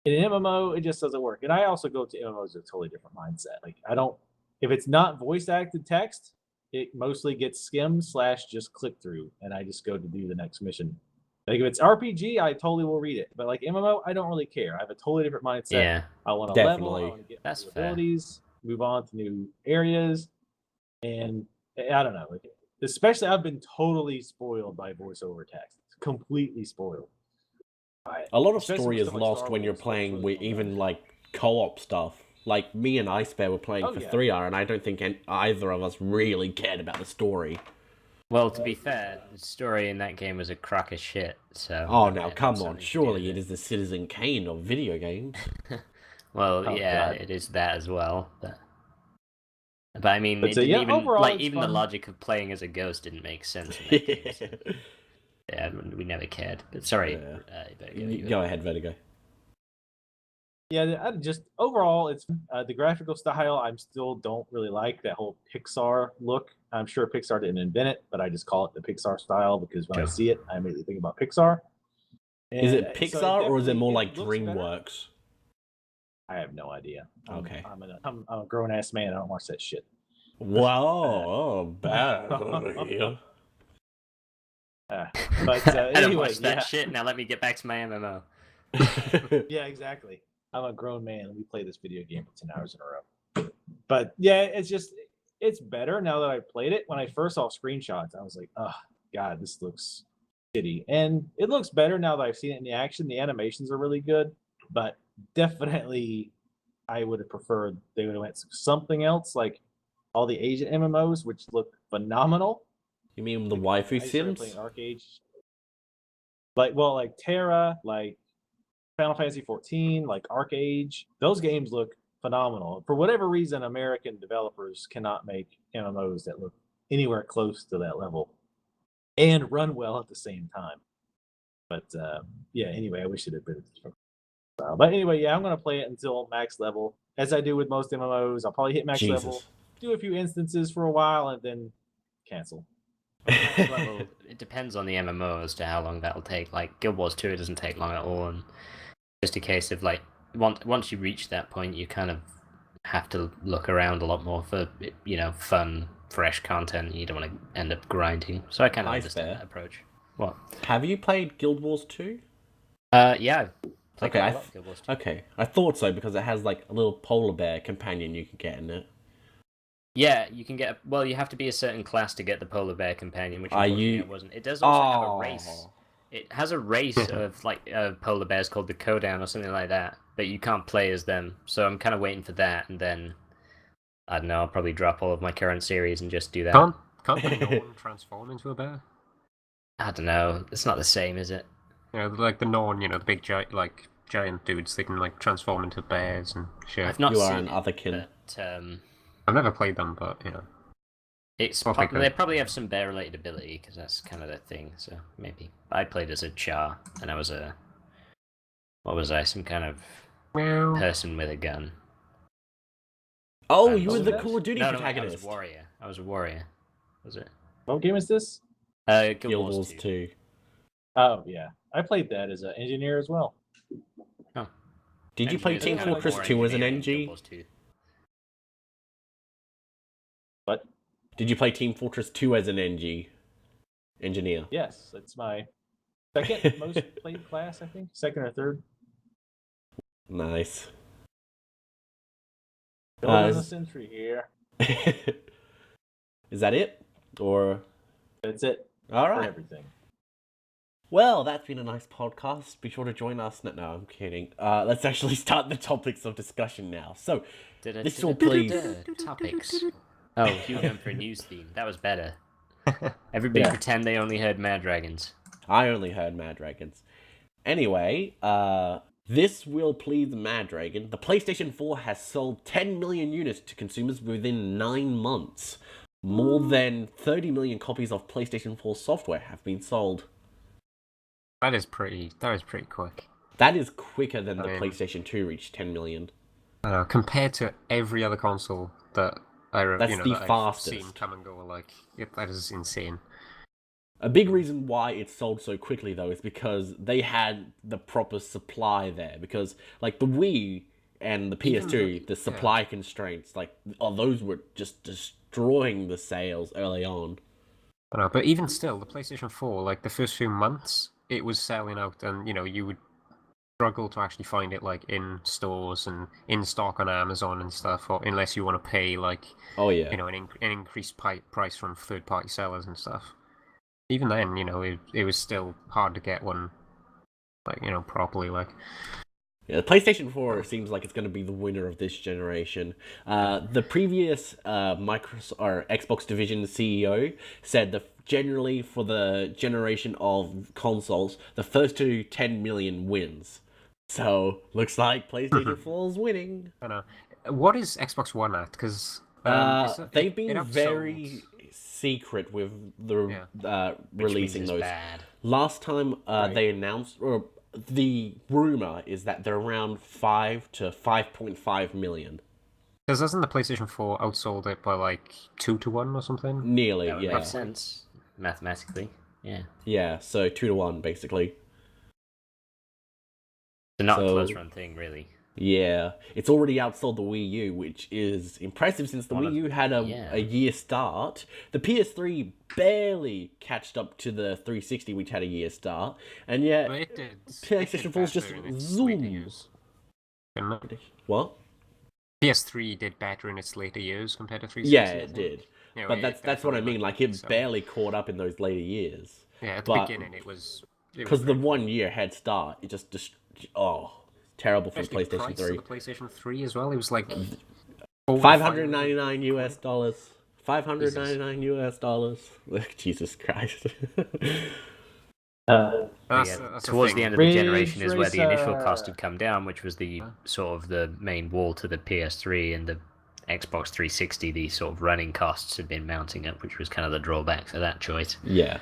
in an MMO, it just doesn't work. And I also go to MMOs with a totally different mindset. Like, I don't, if it's not voice acted text, it mostly gets skimmed / just click through, and I just go to do the next mission. Like, if it's RPG, I totally will read it. But like MMO, I don't really care. I have a totally different mindset. Yeah, I want to definitely. level, I want to get That's new fair. abilities, move on to new areas, and I don't know. Like, especially, I've been totally spoiled by voiceover text. Completely spoiled. A lot of Especially story with is stuff like lost Star when you're Wars, it's playing really with well even done. like co-op stuff. Like me and IceBear were playing Oh, for yeah. 3R, and I don't think either of us really cared about the story. Well, to be fair, the story in that game was a crock of shit. So. Oh, now it come had on! something to do Surely with it is the Citizen Kane of video games. Well, Oh, yeah, God. it is that as well. But I mean, But, it didn't yeah, even overall, like it's even the fun. logic of playing as a ghost didn't make sense in that game. So, yeah, we never cared. But sorry, Yeah. you better you Go ahead, Vertigo. Yeah, I just overall, it's the graphical style. I still don't really like that whole Pixar look. I'm sure Pixar didn't invent it, but I just call it the Pixar style because when I Sure. see it, I immediately think about Pixar. Is And it so Pixar or is it definitely- more like looks better. DreamWorks? I have no idea. Okay. I'm a grown ass man. I don't watch that shit. Wow, bad. Yeah. But I don't anyway, watch that yeah. shit. Now let me get back to my MMO. Yeah, exactly. I'm a grown man and we play this video game for 10 hours in a row. But yeah, it's better now that I've played it. When I first saw screenshots, I was like, oh God, this looks shitty. And it looks better now that I've seen it in the action. The animations are really good, but definitely I would have preferred they would have went something else, like all the Asian MMOs, which look phenomenal. You mean the I waifu started sims? playing Arcade. Like Terra, like Final Fantasy 14, like Arcade. Those games look phenomenal. For whatever reason, American developers cannot make MMOs that look anywhere close to that level and run well at the same time. But yeah, anyway, I wish it had been a different style. But anyway, yeah, I'm gonna play it until max level, as I do with most MMOs. I'll probably hit max level, Jesus. do a few instances for a while, and then cancel. Max level, it depends on the MMO as to how long that'll take. Like Guild Wars 2, it doesn't take long at all, and just a case of like once you reach that point, you kind of have to look around a lot more for fun, fresh content. You don't want to end up grinding. So I kind of understand fair. that approach. What? Have you played Guild Wars 2? Yeah. I've played Okay, quite a lot of Guild Wars 2. Okay, I thought so because it has like a little polar bear companion you can get in it. Yeah, you can get. Well, you have to be a certain class to get the polar bear companion, which Are unfortunately you- I wasn't. It does also have a Oh. race. It has a race of like polar bears called the Kodan or something like that, but you can't play as them. So I'm kind of waiting for that, and then I don't know. I'll probably drop all of my current series and just do that. Can't the Norn transform into a bear? I don't know. It's not the same, is it? Like the Norn, the big giant dudes, they can like transform into bears and shit. I've not You are seen an it, otherkin. but I've never played them, but it's I'll take they that. probably have some bear related ability because that's kind of their thing. So maybe I played as a Char, and I was some kind of Meow. person with a gun. Oh, And you were what the was Call of Duty No, I was protagonist. a warrior. I was a warrior. Was it? What game is this? Guild Guild Wars Wars 2. 2. Oh yeah, I played that as an engineer as well. Oh. Did you play Engineers Team are kind of Fortress more 2 as an engineering in Guild NG? Wars 2. But Did you play Team Fortress 2 as an NG? Engineer. yes, it's my second most played class, I think. Second or third. Nice. Building the century here. Is that it? Or That's it all for right. everything. Well, that's been a nice podcast. Be sure to join us. No, I'm kidding. Let's actually start the topics of discussion now. So, this will please. Topics. Oh, Hugh went for a news theme. That was better. Everybody pretend they only heard Mad Dragons. I only heard Mad Dragons. Anyway, this will please Mad Dragon. The PlayStation 4 has sold 10 million units to consumers within 9 months. More than 30 million copies of PlayStation 4 software have been sold. That is pretty quick. That is quicker than the I mean- PlayStation 2 reached 10 million. Compared to every other console that That's the I've fastest. seen come and go. Like, that is insane. A big reason why it sold so quickly, though, is because they had the proper supply there. Because, like, the Wii and the PS2, the supply constraints, like, those were just destroying the sales early on. I know, but even still, the PlayStation 4, like, the first few months, it was selling out, and, you would struggle to actually find it, like, in stores and in stock on Amazon and stuff, or unless you want to pay, like, an increased price from third-party sellers and stuff. Even then, it was still hard to get one, like, properly, like. Yeah, the PlayStation 4 seems like it's going to be the winner of this generation. The previous Microsoft or Xbox division CEO said that generally for the generation of consoles, the first to 10 million wins. So, looks like PlayStation 4 is winning. I know. What is Xbox One at? Because they've been very secret with the releasing those. Bad. Last time they announced, or the rumor is that they're around 5 to 5.5 million. Because doesn't the PlayStation 4 outsold it by like 2 to 1 or something? Nearly, That would yeah. make sense mathematically. Yeah. Yeah, so 2 to 1 basically. So not a close run thing, really. Yeah, it's already outsold the Wii U, which is impressive since the Wii U had a year start. The PS3 barely catched up to the 360, which had a year start, and yet PlayStation 4's just zooms. What? PS3 did better in its later years compared to 360. Yeah, it did. But that's what I mean. Like, it barely caught up in those later years. Yeah, at the beginning, it was because the 1 year head start, it just terrible for the PlayStation 3. The PlayStation 3 as well. It was like $599 US. $599 US. Jesus Christ. Towards the end of the generation is where the initial cost had come down, which was the sort of the main wall to the PS3, and the Xbox 360, the sort of running costs had been mounting up, which was kind of the drawback for that choice. Yeah.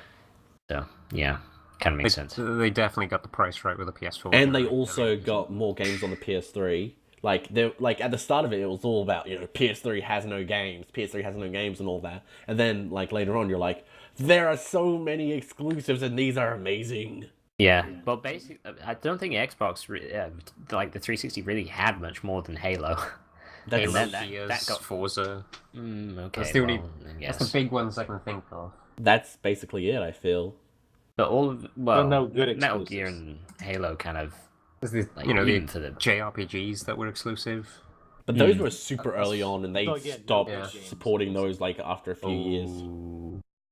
So, yeah. Kind of makes sense. They definitely got the price right with the PS4. And they also got more games on the PS3. Like at the start of it, it was all about, PS3 has no games, and all that. And then, like, later on, you're like, there are so many exclusives, and these are amazing. Yeah, well, basically, I don't think Xbox, like the 360, really had much more than Halo. That's that got Forza. Okay, that's the big ones I can think of. That's basically it, I feel. But all of no good exclusives. Metal Gear and Halo kind of, the the JRPGs that were exclusive. But those were super early on, and they stopped supporting those like after a few years.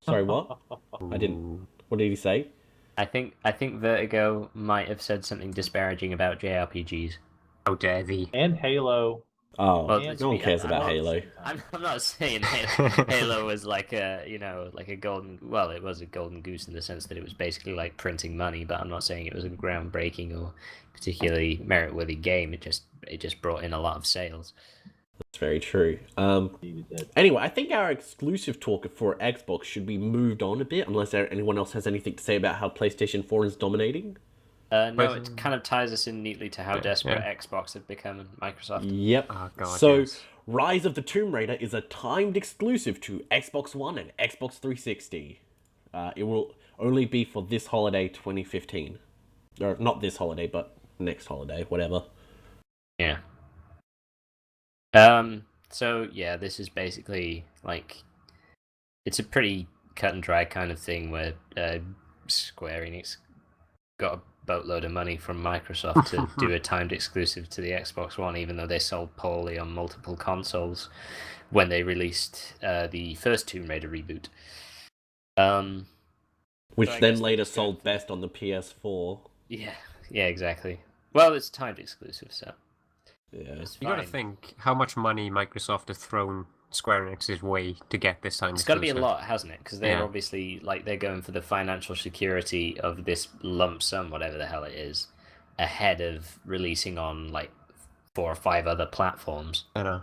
Sorry, what? I didn't. What did he say? I think Vertigo might have said something disparaging about JRPGs. How dare they? And Halo. Oh, well, no one cares about Halo. I'm not saying Halo was like a golden. Well, it was a golden goose in the sense that it was basically like printing money. But I'm not saying it was a groundbreaking or particularly merit-worthy game. It just brought in a lot of sales. That's very true. Anyway, I think our exclusive talk for Xbox should be moved on a bit, unless anyone else has anything to say about how PlayStation 4 is dominating. No, it kind of ties us in neatly to how desperate Xbox have become and Microsoft. Yep. Oh, God, so, Rise of the Tomb Raider is a timed exclusive to Xbox One and Xbox 360. It will only be for this holiday 2015. Or not this holiday, but next holiday, whatever. Yeah. So, yeah, this is basically, like, it's a pretty cut and dry kind of thing where Square Enix got a boatload of money from Microsoft to do a timed exclusive to the Xbox One, even though they sold poorly on multiple consoles when they released the first Tomb Raider reboot. Which then later sold best on the PS4. Yeah, exactly. Well, it's timed exclusive, so... Yeah. You gotta think how much money Microsoft has thrown Square Enix's way to get this time. It's got to be a lot, hasn't it? Because they're obviously they're going for the financial security of this lump sum, whatever the hell it is, ahead of releasing on like 4 or 5 other platforms. I know.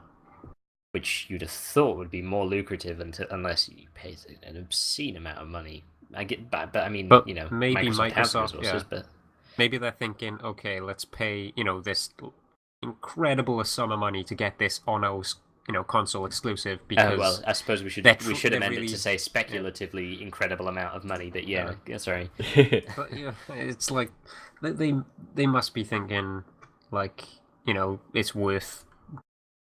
Which you'd have thought would be more lucrative unless you pay an obscene amount of money. I get, but I mean, but maybe Microsoft has resources, but maybe they're thinking, okay, let's pay this incredible sum of money to get this on our console exclusive because well, I suppose we should they're have they're meant really- it to say speculatively incredible amount of money, but yeah, sorry. But yeah, it's like they must be thinking like it's worth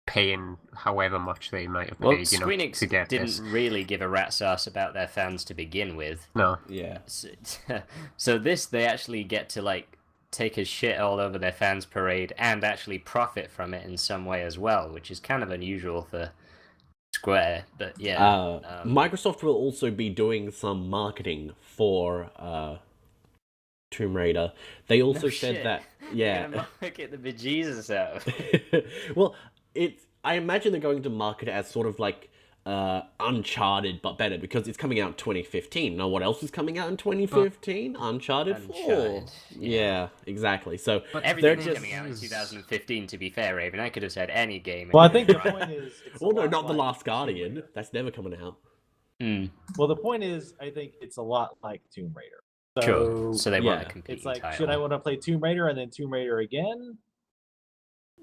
paying however much they might have Well, paid, Square Enix to get didn't this. really give a rat's ass about their fans to begin with. No, Yeah. So this, they actually get to like take a shit all over their fans parade and actually profit from it in some way as well, which is kind of unusual for Square. But yeah, Microsoft will also be doing some marketing for Tomb Raider. They also said shit. that, They're yeah. gonna market the bejesus out of. Well, I imagine they're going to market it as sort of like Uncharted, but better, because it's coming out 2015. Now, what else is coming out in 2015? Uncharted 4. Uncharted, Yeah, exactly. So Everything's just coming out in 2015. To be fair, Raven, I could have said any game. Well, I think the point is. It's a well, no, lot not The like Last Guardian. Tomb Raider. That's never coming out. Well, the point is, I think it's a lot like Tomb Raider. Sure. So they want yeah. a competing It's like, title. should I want to play Tomb Raider and then Tomb Raider again?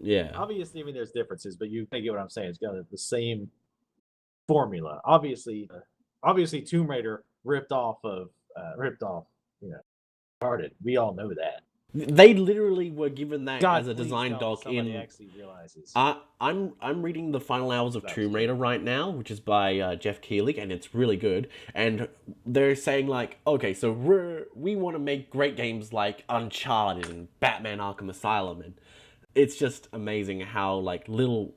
Yeah. Obviously, I mean, there's differences, but you get what I'm saying. It's got the same formula. Obviously, Tomb Raider ripped off, Uncharted. We all know that. They literally were given that God, as a please design don't. doc Somebody in. actually realizes. I'm reading The Final Hours of That's Tomb good. Raider right now, which is by Jeff Keighley, and it's really good. And they're saying like, okay, so we want to make great games like Uncharted and Batman: Arkham Asylum, and it's just amazing how like little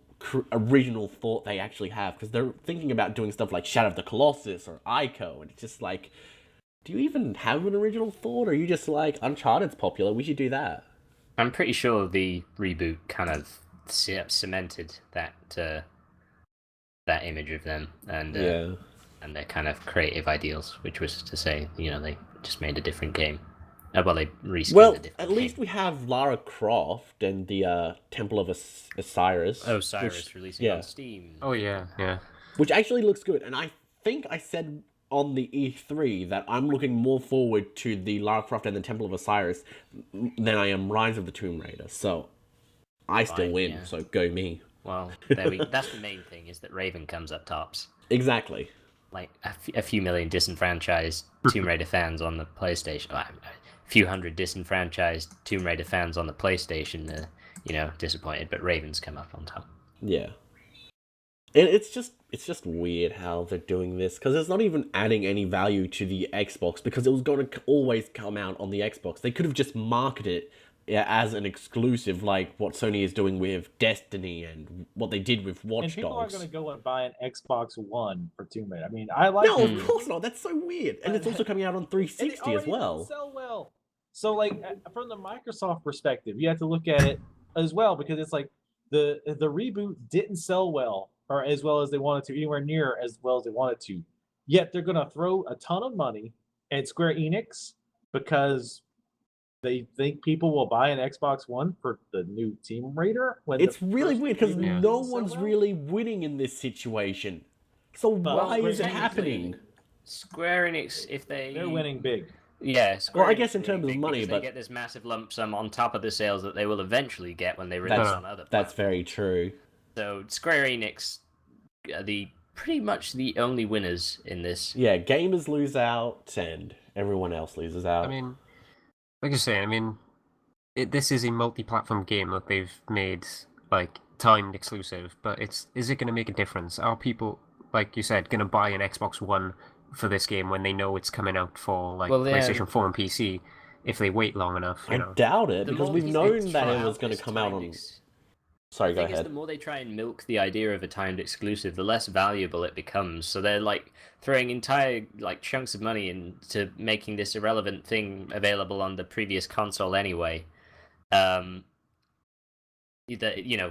original thought they actually have, because they're thinking about doing stuff like Shadow of the Colossus or Ico, and it's just like, do you even have an original thought, or are you just like, Uncharted's popular, we should do that? I'm pretty sure the reboot kind of cemented that image of them and their kind of creative ideals, which was to say, they just made a different game. Well, they reskinned Well, a different at game. least we have Lara Croft and the Temple of Osiris. Osiris releasing on Steam. oh yeah, Which actually looks good, and I think I said on the E3 that I'm looking more forward to the Lara Croft and the Temple of Osiris than I am Rise of the Tomb Raider. So I still Fine, win. yeah. So go me. Well, that's the main thing, is that Raven comes up tops. Exactly. Like a few million disenfranchised Tomb Raider fans on the PlayStation. A few hundred disenfranchised Tomb Raider fans on the PlayStation, disappointed. But Raven's come up on top. Yeah. And it's just weird how they're doing this, because it's not even adding any value to the Xbox, because it was going to always come out on the Xbox. They could have just marketed it as an exclusive, like what Sony is doing with Destiny and what they did with Watch And people aren't Dogs. going to go and buy an Xbox One for Tomb Raider. I mean, I like. No, of course not. That's so weird. And it's also coming out on And it 360 as already well. didn't sell well. So, like, from the Microsoft perspective, you have to look at it as well, because it's like the reboot didn't sell well, or as well as they wanted to, anywhere near as well as they wanted to. Yet they're going to throw a ton of money at Square Enix because they think people will buy an Xbox One for the new Tomb Raider. When It's the really first weird, because reboot Yeah. no didn't sell one's well? really winning in this situation. So why is it technically, happening? Square Enix, if They're winning big. Yeah, Square Well, I Enix guess in is winning terms of big money, because but- they get this massive lump sum on top of the sales that they will eventually get when they release That's- on other That's platforms. very true. So Square Enix are pretty much the only winners in this. Yeah, gamers lose out and everyone else loses out. I mean, like I say, this is a multi-platform game that they've made like timed exclusive, but is it going to make a difference? Are people, like you said, going to buy an Xbox One for this game when they know it's coming out for like PlayStation 4 and PC if they wait long enough? I doubt it, The because more we've they known that try it was out going to this come out timed on... ex- Sorry, The go thing is, ahead. the more they try and milk the idea of a timed exclusive, the less valuable it becomes. So they're like throwing entire like chunks of money into making this irrelevant thing available on the previous console anyway. That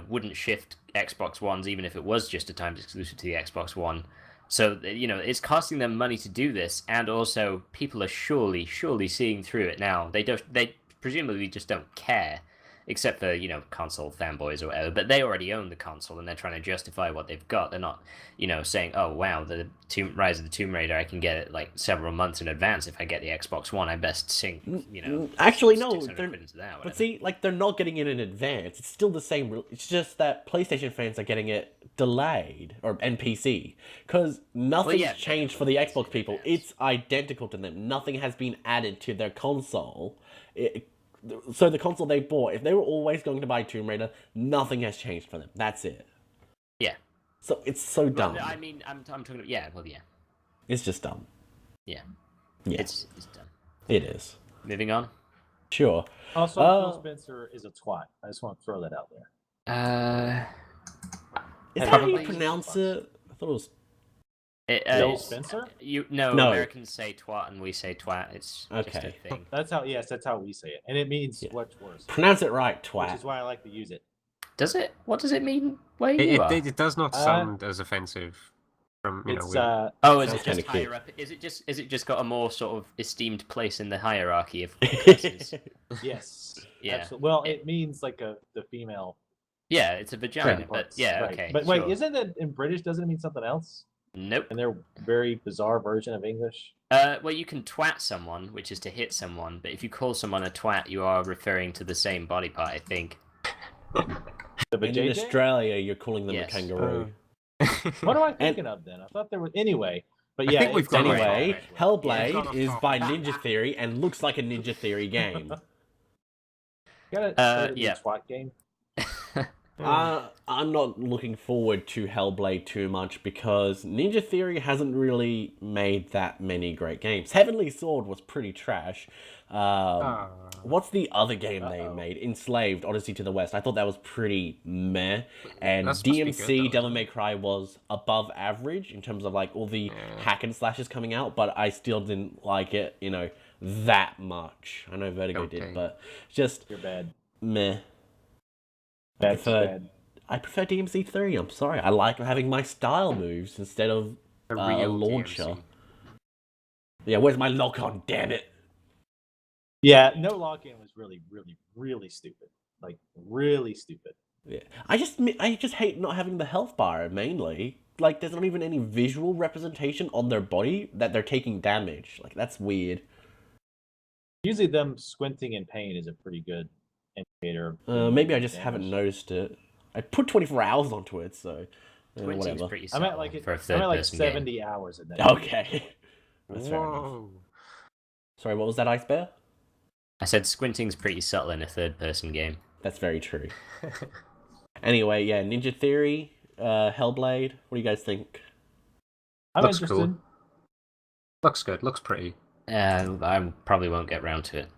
wouldn't shift Xbox Ones even if it was just a timed exclusive to the Xbox One. So it's costing them money to do this, and also people are surely seeing through it now. They presumably just don't care. except for, you know, console fanboys or whatever, but they already own the console and they're trying to justify what they've got. They're not, you know, saying, oh, wow, the Rise of the Tomb Raider, I can get it like several months in advance. If I get the Xbox One, I best sink, you know, actually, no, 600 quid into that, but see, like, they're not getting it in advance. It's still the same. It's just that PlayStation fans are getting it delayed, or NPC, because nothing's changed for the Xbox people. It's identical to them. Nothing has been added to their console. So the console they bought, if they were always going to buy Tomb Raider, nothing has changed for them. That's it. Yeah. So it's so dumb. I mean, I'm talking about, yeah. It's just dumb. Yeah. Yeah. It's dumb. It is. Moving on. Sure. Also, Phil Spencer is a twat. I just want to throw that out there. Is that how you pronounce it? I thought it was... Phil Spencer? No, Americans say twat and we say twat. It's just a thing. That's how we say it. And it means much worse. Pronounce it right, twat. Which is why I like to use it. Does it? What does it mean where you are? It does not sound as offensive from, you know... is it just higher up? Is it just got a more sort of esteemed place in the hierarchy of classes? Yes. Yeah. Absolutely. Well, it means like the female... Yeah, it's a vagina, but yeah, right. Okay. But wait, isn't it in British, doesn't it mean something else? Nope. And their very bizarre version of English? Well, you can twat someone, which is to hit someone, but if you call someone a twat, you are referring to the same body part, I think. And in Australia, you're calling them a kangaroo. What am I thinking of then? I thought there was... Anyway, but yeah. I think we've got anyway, HellBlade is by Ninja Theory and looks like a Ninja Theory game. Got a SWAT game? I'm not looking forward to HellBlade too much because Ninja Theory hasn't really made that many great games. Heavenly Sword was pretty trash. What's the other game they made? Enslaved, Odyssey to the West. I thought that was pretty meh. And DMC, Devil May Cry was above average in terms of like all the hack and slashes coming out, but I still didn't like it, you know, that much. I know Vertigo did, but just... You're bad. Meh. Bad. I prefer DMC 3, I'm sorry. I like having my style moves instead of a launcher. DMC. Yeah, where's my lock-on, damn it? Yeah, no lock-in was really, really, really stupid. Like, really stupid. Yeah, I just hate not having the health bar, mainly. Like, there's not even any visual representation on their body that they're taking damage. Like, that's weird. Usually them squinting in pain is a pretty good indicator. Maybe I just haven't noticed it. I put 24 hours onto it, so whatever. I'm at like 70 hours a day. Okay. That's fair enough. Sorry, what was that, IceBear? I said squinting's pretty subtle in a third-person game. That's very true. Anyway, yeah, Ninja Theory, HellBlade. What do you guys think? I'm interested. Cool. Looks good. Looks pretty. I probably won't get round to it.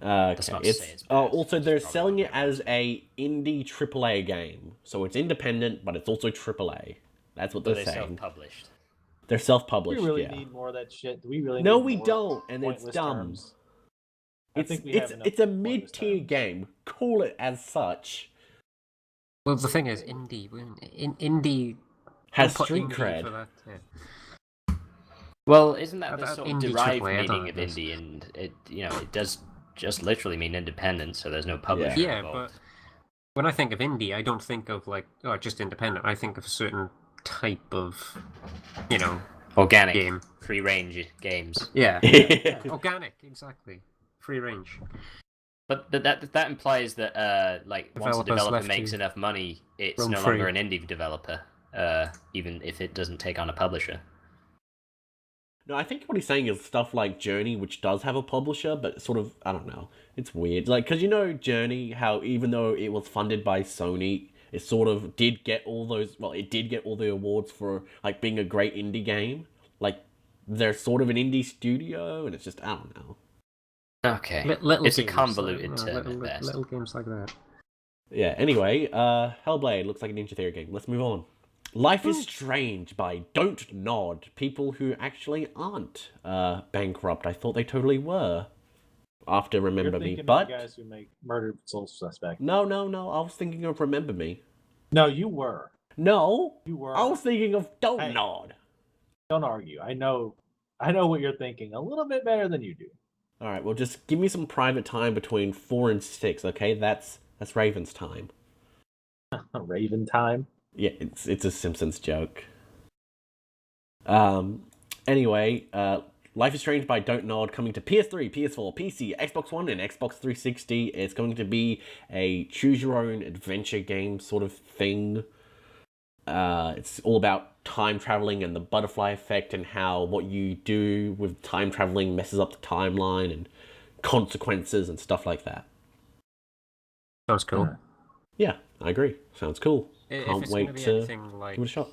Okay. Also, they're selling it as a indie AAA game, so it's independent, but it's also AAA. That's what they're saying. Self-published. They're self-published. Do we really need more of that shit? Do we really? No, we don't, and it's dumb. It's a mid-tier game. Call it as such. Well, the thing is, indie has street cred. For that, Well, isn't that the sort of derived meaning of indie? And it does just literally mean independent, so there's no publisher involved. But when I think of indie, I don't think of just independent. I think of a certain type of, organic game, free range games. Yeah, organic, exactly, free range. But that implies that once a developer makes enough money, it's no longer an indie developer, even if it doesn't take on a publisher. No, I think what he's saying is stuff like Journey, which does have a publisher, but sort of, I don't know, it's weird. Like, because Journey, how even though it was funded by Sony, it sort of did get all the awards for, like, being a great indie game. Like, they're sort of an indie studio, and it's just, I don't know. Okay. It's a convoluted term at best. Little games like that. Yeah, anyway, HellBlade looks like a Ninja Theory game. Let's move on. Life is Strange by Don't Nod. People who actually aren't bankrupt. I thought they totally were. After Remember Me, but... the guys who make Murder Soul Suspect. No. I was thinking of Remember Me. No, you were. No. You were. I was thinking of Don't Nod. Don't argue. I know what you're thinking a little bit better than you do. Alright, well just give me some private time between 4 and 6, okay? That's That's Raven's time. Raven time. Yeah, it's a Simpsons joke. Anyway, Life is Strange by Don't Nod coming to PS3, PS4, PC, Xbox One, and Xbox 360. It's going to be a choose-your-own adventure game sort of thing. It's all about time traveling and the butterfly effect and how what you do with time traveling messes up the timeline and consequences and stuff like that. Sounds cool. Yeah, I agree. Sounds cool. Can't wait to anything like, give it a shot.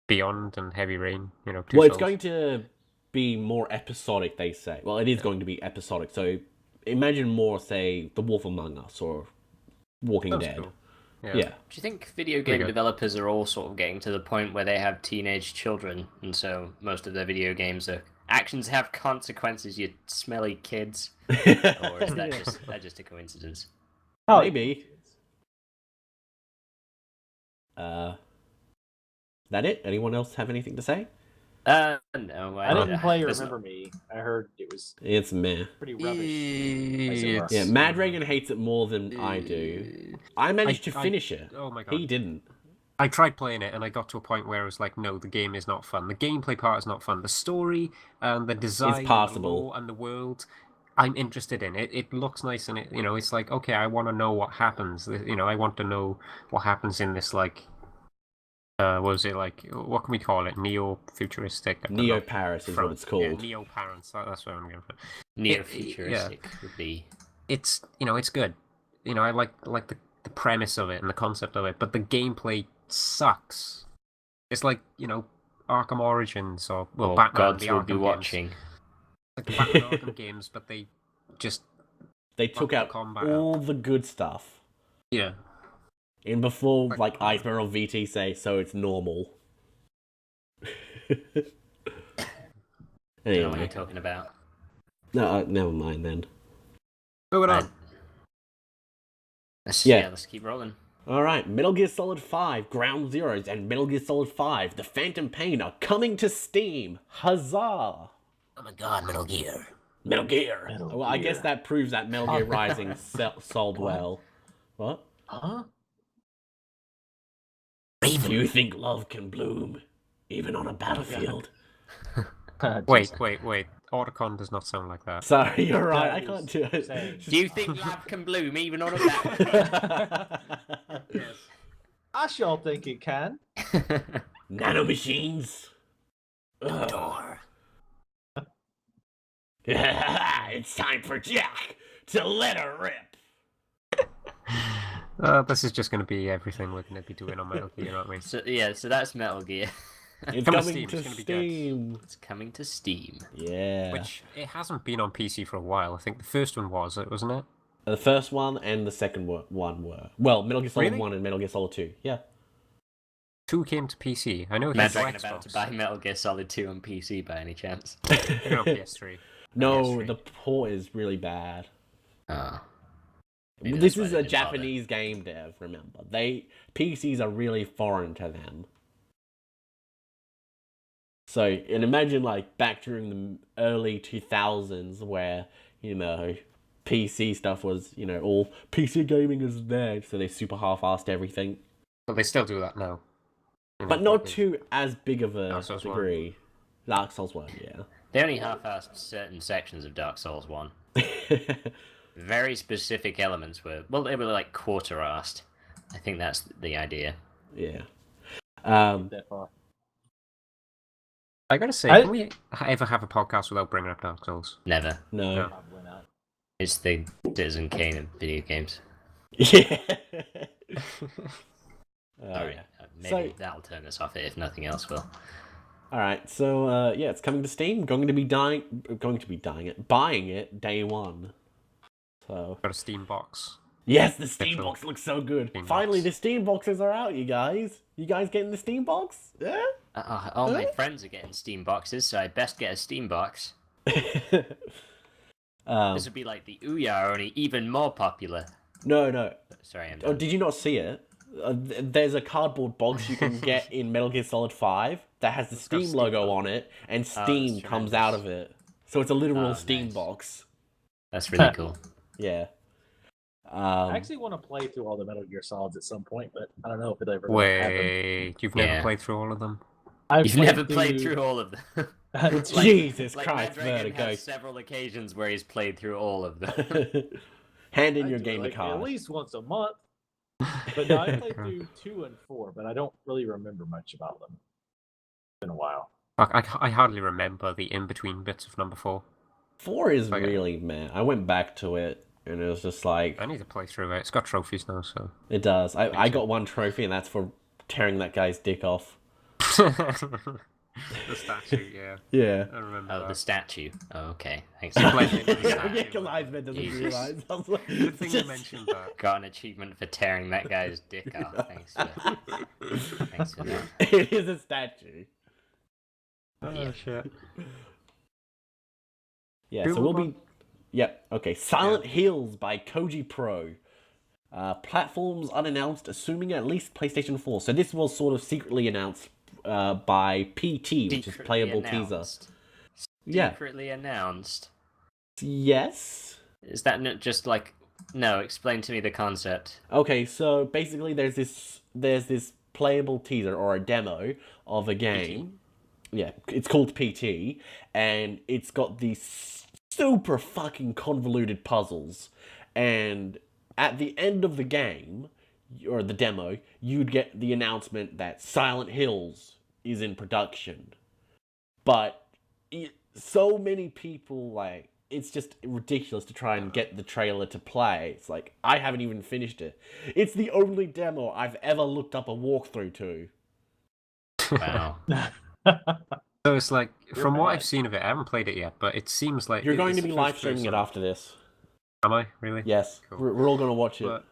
Beyond and Heavy Rain, It's going to be more episodic, they say. Well, it is going to be episodic, so imagine more, say, The Wolf Among Us or Walking Dead. Cool. Yeah. Do you think video game developers are all sort of getting to the point where they have teenage children, and so most of their video games are actions have consequences, you smelly kids? Or is that just a coincidence? Oh, maybe. That it? Anyone else have anything to say? No, I didn't play Remember Me. I heard it was It's meh. pretty rubbish. Yeah, Mad Reagan hates it more than I do. I managed to finish it. Oh my god. He didn't. I tried playing it and I got to a point where I was like, no, the game is not fun. The gameplay part is not fun. The story and the design It's passable. and the lore and the world, I'm interested in it. It looks nice and it's like, okay, I want to know what happens. I want to know what happens in this, like, what was it, like, what can we call it? Neo-futuristic? Neo-Paris is what it's called. Yeah, Neo-Paris, that's what I'm going for. Neo-futuristic would be... It's, it's good. I like the premise of it and the concept of it, but the gameplay sucks. It's like, Arkham Origins or, Batman, gods the will Arkham be watching. Games. Like the Batman Arkham games, but they just... They took out all the good stuff. Yeah. And before, like, IceBear or VT say, so it's normal. I don't know what you're talking about. No, never mind then. Moving on. Let's keep rolling. Alright, Metal Gear Solid 5, Ground Zeroes, and Metal Gear Solid 5, The Phantom Pain are coming to Steam. Huzzah! Oh my god, Metal Gear. Metal Gear! Well, I guess that proves that Metal Gear Rising sold well. What? Huh? Do you think love can bloom, even on a battlefield? Wait. Otacon does not sound like that. Sorry, you're right, I can't do it. Do you think love can bloom even on a battlefield? Yes. I sure think it can. Nanomachines. Door. It's time for Jack to let her rip. This is just going to be everything we're going to be doing on Metal Gear, aren't we? So that's Metal Gear. It's coming coming to to Steam, it's gonna be Steam. It's coming to Steam. Yeah. Which, it hasn't been on PC for a while. I think the first one was, wasn't it? The first one and the second one were. Well, Metal Gear Solid Really? 1 and Metal Gear Solid 2. Yeah. 2 came to PC. I know it Mad came to Dragon about Xbox. to buy Metal Gear Solid 2 on PC by any chance? Even on PS3. No, PS3. the port is really bad. Oh. Maybe This that's why is they a didn't bother. Japanese game dev, remember. PCs are really foreign to them. So, and imagine like back during the early 2000s where, PC stuff was, all PC gaming is there, so they super half-assed everything. But they still do that now. But not to as big of a Dark Souls 1. degree. Dark Souls 1, yeah. They only half-assed certain sections of Dark Souls 1. Very specific elements they were like quarter-assed. I think that's the idea. Yeah. That far. I gotta say, can we ever have a podcast without bringing up Dark Souls? Never. No. Probably not. It's the Citizen Kane of video games. Yeah. Sorry. Yeah. Maybe that'll turn us off it if nothing else will. Alright, so yeah, it's coming to Steam. Buying it day one. So Got a Steam box. yes, the Steam Literal box looks so good. Steam Finally, box. the Steam boxes are out, you guys. You guys getting the Steam box? Yeah. All my friends are getting Steam boxes, so I best get a Steam box. This would be like the Ouya, only even more popular. No. Sorry, I'm Oh, done. did you not see it? There's a cardboard box you can get in Metal Gear Solid 5 that has the Steam Steam logo box. on it, and that's Steam comes out of it. So it's a literal Oh, Steam nice. box. That's really cool. Yeah. I actually want to play through all the Metal Gear Solids at some point, but I don't know if it ever happen. Wait, you've never played through all of them? You've never played through all of them. Jesus like Christ, Dragon Vertigo. has several occasions where he's played through all of them. Hand in I your do it, gamer like, card. at least once a month. But no, I played through 2 and 4, but I don't really remember much about them. It's been a while. I hardly remember the in-between bits of number 4. 4 is really meh. I went back to it, and it was just like... I need to play through it. It's got trophies now, so... It does. I got one trophy, and that's for tearing that guy's dick off. The statue, yeah. Yeah. I remember Oh, that. the statue. Oh, okay. Thanks. Yeah, because IceBear doesn't Jesus. realise. I was like, Good thing you mentioned that. Got an achievement for tearing that guy's dick off. Thanks for that. It is a statue. Oh, shit. Yeah, Who so we'll won? be... Yep, okay. Silent Hills by Koji Pro. Platforms unannounced, assuming at least PlayStation 4. So this was sort of secretly announced by PT, which is Playable Teaser. Yeah. Secretly announced. Yes? Is that not just like... No, explain to me the concept. Okay, so basically there's this playable teaser or a demo of a game. Yeah, it's called PT, and it's got these super fucking convoluted puzzles. And at the end of the game, or the demo, you'd get the announcement that Silent Hills is in production. But so many people, like, it's just ridiculous to try and get the trailer to play. It's like, I haven't even finished it. It's the only demo I've ever looked up a walkthrough to. Wow. So it's like, from You're what bad. I've seen of it, I haven't played it yet, but it seems like... You're going it's to be the live first streaming it person. after this. Am I? Really? Yes, Cool. we're all going to watch it. But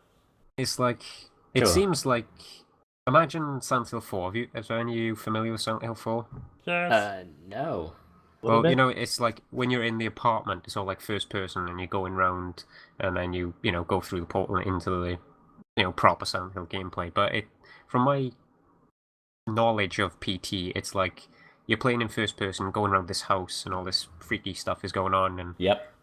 it's like... It Sure. seems like... Imagine Silent Hill 4. Is there any of you familiar with Silent Hill 4? No. Well, bit. you know, it's like when you're in the apartment, it's all like first person, and you're going round, and then you go through the portal into the, proper Silent Hill gameplay. But from my knowledge of PT, it's like you're playing in first person, going around this house, and all this freaky stuff is going on, and Yep.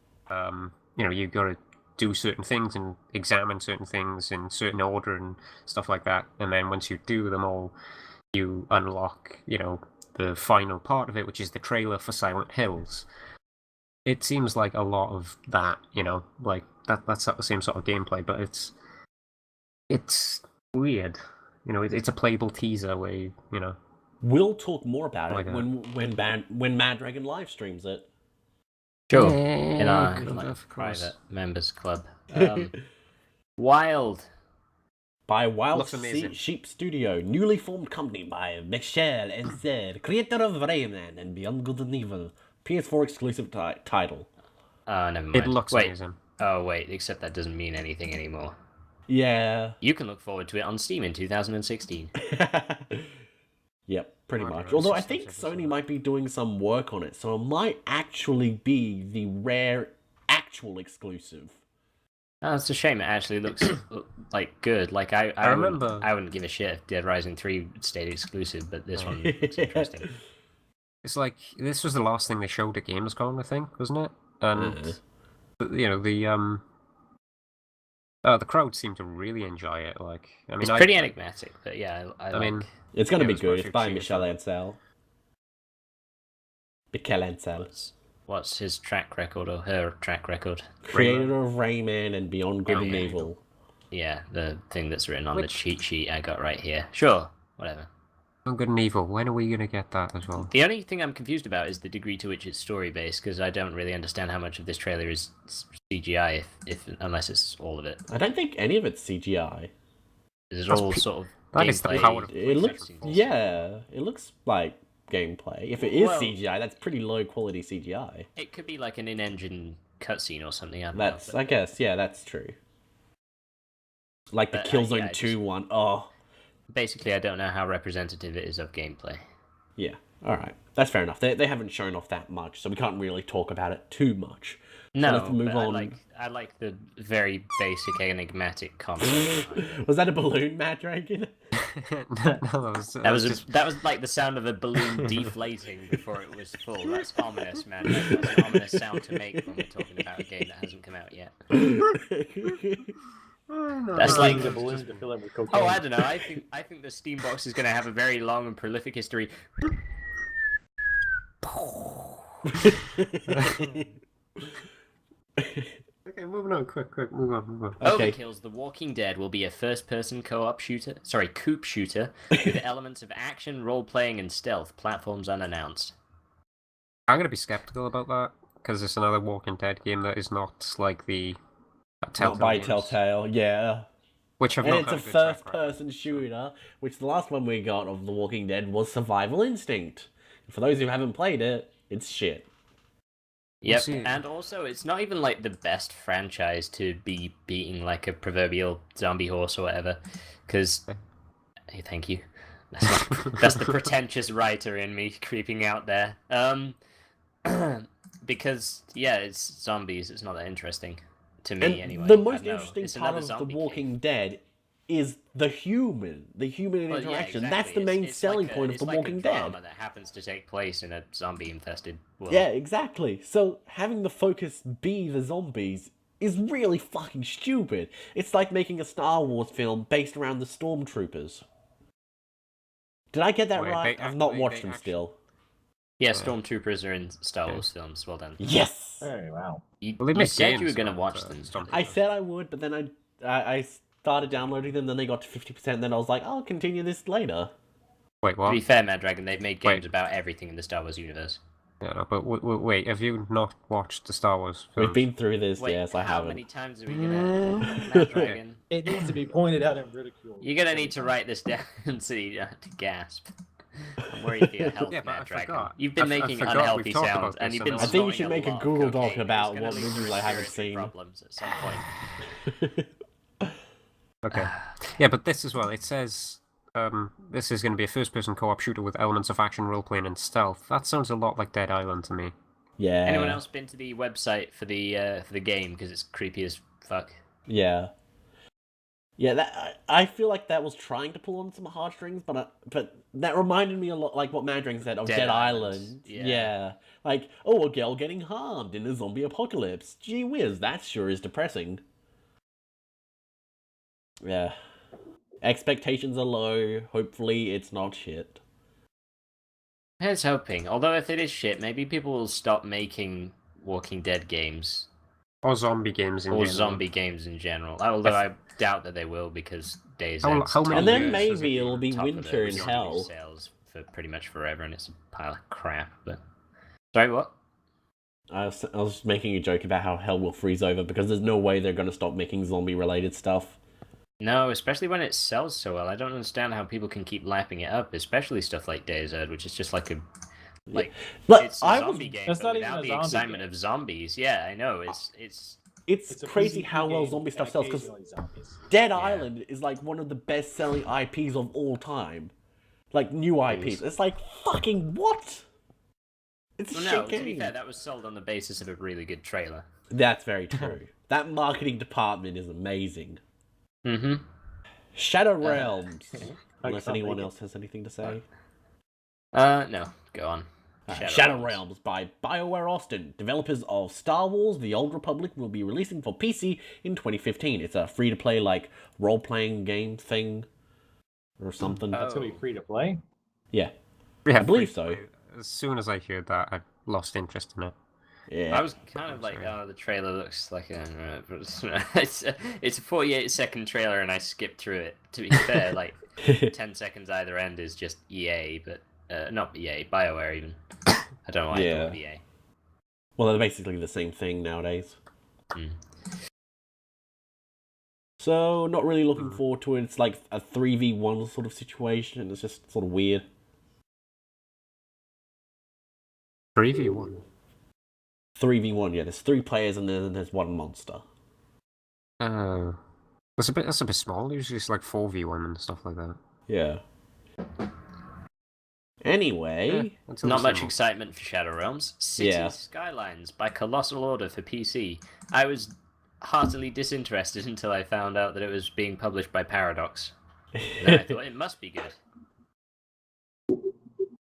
you've got to do certain things and examine certain things in certain order and stuff like that. And then once you do them all, you unlock, the final part of it, which is the trailer for Silent Hills. It seems like a lot of that, like that's the same sort of gameplay, but it's weird. It's a playable teaser where We'll talk more about Like it that. when Mad Dragon live streams it. Sure. Yeah, In our good enough, of course. private members club. Wild. By Wild Looks amazing. Sheep Studio, newly formed company by Michel and Zed, creator of Rayman and Beyond Good and Evil, PS4 exclusive title. Never mind. It looks wait. amazing. Oh, wait, except that doesn't mean anything anymore. Yeah. You can look forward to it on Steam in 2016. Yep, pretty I don't much. know, Although I systems think if it's Sony not. might be doing some work on it, so it might actually be the rare actual exclusive. Oh, it's a shame. It actually looks like good. Like I remember- I wouldn't give a shit if Dead Rising 3 stayed exclusive, but this one looks interesting. It's like this was the last thing they showed at Gamescom, I think, wasn't it? And the crowd seemed to really enjoy it. Like, I mean, It's pretty enigmatic, but yeah, I mean, like... It's gonna Yeah, be it's good. worth It's by seeing Michel it. Ancel. Michel Ancel. What's his track record or her track record? Creator of Rayman and Beyond Good and Okay. Evil. Yeah, the thing that's written on the Which- cheat sheet I got right here. Sure, whatever. Good and Evil. When are we gonna get that as well? The only thing I'm confused about is the degree to which it's story based, because I don't really understand how much of this trailer is CGI, unless it's all of it. I don't think any of it's CGI. It's That's all pe- sort of that is the gameplay. power of It looks, PlayStation. yeah, it looks like gameplay. If it is Well- CGI, that's pretty low quality CGI. It could be like an in-engine cutscene or something. I don't That's, know, I guess, yeah, that's true. Like the But, Killzone yeah, 2 just- one. Oh, but basically, I don't know how representative it is of gameplay. yeah. All right, that's fair enough. They haven't shown off that much, so we can't really talk about it too much. No, let's move but on. I like the very basic enigmatic concept. Was that a balloon, Mad Dragon? That was like the sound of a balloon deflating before it was full. That's ominous, man. That's an ominous sound to make when we're talking about a game that hasn't come out yet. That's like the balloon to fill it with cocaine. Oh, I don't know. I think the Steam box is going to have a very long and prolific history. Okay, moving on, quick, move on. Okay. Overkill's The Walking Dead will be a first-person coop shooter with elements of action, role-playing, and stealth. Platforms unannounced. I'm gonna be skeptical about that because it's another Walking Dead game that is not like the Telltale Not by games, Telltale, yeah. which have And not it's had a good track record. first-person shooter, which the last one we got of The Walking Dead was Survival Instinct. For those who haven't played it, it's shit. Yep, see. and also it's not even like the best franchise to be beating like a proverbial zombie horse or whatever, because hey, thank you. That's the pretentious writer in me creeping out there. Because yeah, it's zombies. It's not that interesting to me And anyway. the I most don't know. interesting It's part another of The zombie Walking game. Dead is the human Well, yeah, interaction. That's exactly. the main It's selling like point of it's The like Walking a Dead. drama that happens to take place in a zombie-infested world. Yeah, exactly. So having the focus be the zombies is really fucking stupid. It's like making a Star Wars film based around the stormtroopers. Did I get that Wait, right? they I've not actually- watched they them actually- still. Yeah, stormtroopers are in Star Yeah. Wars films. Well done. Yes! Hey, wow. You, Well, they you make said you games were going to about, watch them. Stormtroopers. I said I would, but then I started downloading them, then they got to 50%, and then I was like, I'll continue this later. Wait, To what? be fair, Mad Dragon, they've made games Wait. about everything in the Star Wars universe. Yeah, no, but wait, have you not watched the Star Wars films? We've been through this, Wait, yes, I how haven't. many times are we gonna Mad Dragon? It needs to be pointed out and ridiculed. You're gonna need to write this down so you don't have to gasp. I'm worried for your health, Yeah, but Mad I Dragon. forgot. You've been I making forgot unhealthy we've talked sounds, about and this you've and been all. I think you snorting should a make a lot of Google Doc cocaine. about It's gonna what lead to movies I haven't respiratory seen. Problems at some point. Okay. Yeah, but this as well. It says this is going to be a first-person co-op shooter with elements of action, role-playing, and stealth. That sounds a lot like Dead Island to me. Yeah. Anyone else been to the website for the game because it's creepy as fuck? Yeah. Yeah, that I feel like that was trying to pull on some heartstrings, but that reminded me a lot, like what Madring said, of Dead Dead Island. Island. Yeah. Like, oh, a girl getting harmed in a zombie apocalypse. Gee whiz, that sure is depressing. Yeah. Expectations are low. Hopefully it's not shit. Here's hoping. Although if it is shit, maybe people will stop making Walking Dead games Or zombie games in or general. zombie games in general. Although I doubt that they will because Days How- Ed's how many And then years has it maybe been it'll be top of winter the in zombie hell. sales for pretty much forever, and it's a pile of crap. But sorry, what? I was just making a joke about how hell will freeze over because there's no way they're going to stop making zombie-related stuff. No, especially when it sells so well. I don't understand how people can keep lapping it up, especially stuff like Days Ed, which is just like a But it's a I was zombie game, That's but not even without a the zombie excitement game. of zombies. Yeah, I know. It's It's a crazy PvP how well game zombie stuff and sells because occasionally zombies. Dead Yeah. Island is like one of the best-selling IPs of all time. Like new IPs. It's like fucking what? It's a well, no. shit To be game. fair, that was sold on the basis of a really good trailer. That's very true. That marketing department is amazing. Mm-hmm. Shadow Realms. I Unless can't anyone make it. else has anything to say. No. Go on. Shadow Realms by BioWare Austin. Developers of Star Wars The Old Republic will be releasing for PC in 2015. It's a free-to-play, like, role-playing game thing. Or something. That's gonna be free to play. Yeah. Yeah, I believe so. As soon as I heard that, I lost interest in it. Yeah. I was kind of like, sorry. oh, the trailer looks like it's a 48-second trailer, and I skipped through it. To be fair, like 10 seconds either end is just EA, but not EA, BioWare even. I don't know why I thought of E EA. Well, they're basically the same thing nowadays. Mm. So, not really looking forward to it. It's like a 3v1 sort of situation. It's just sort of weird. 3v1. 3v1, yeah. There's 3 players and then there's 1 monster. That's a bit small. Usually it's like 4v1 and stuff like that. Yeah. Anyway, That's Not much understandable. excitement for Shadow Realms. Cities Yeah. Skylines by Colossal Order for PC. I was heartily disinterested until I found out that it was being published by Paradox. No, I thought it must be good.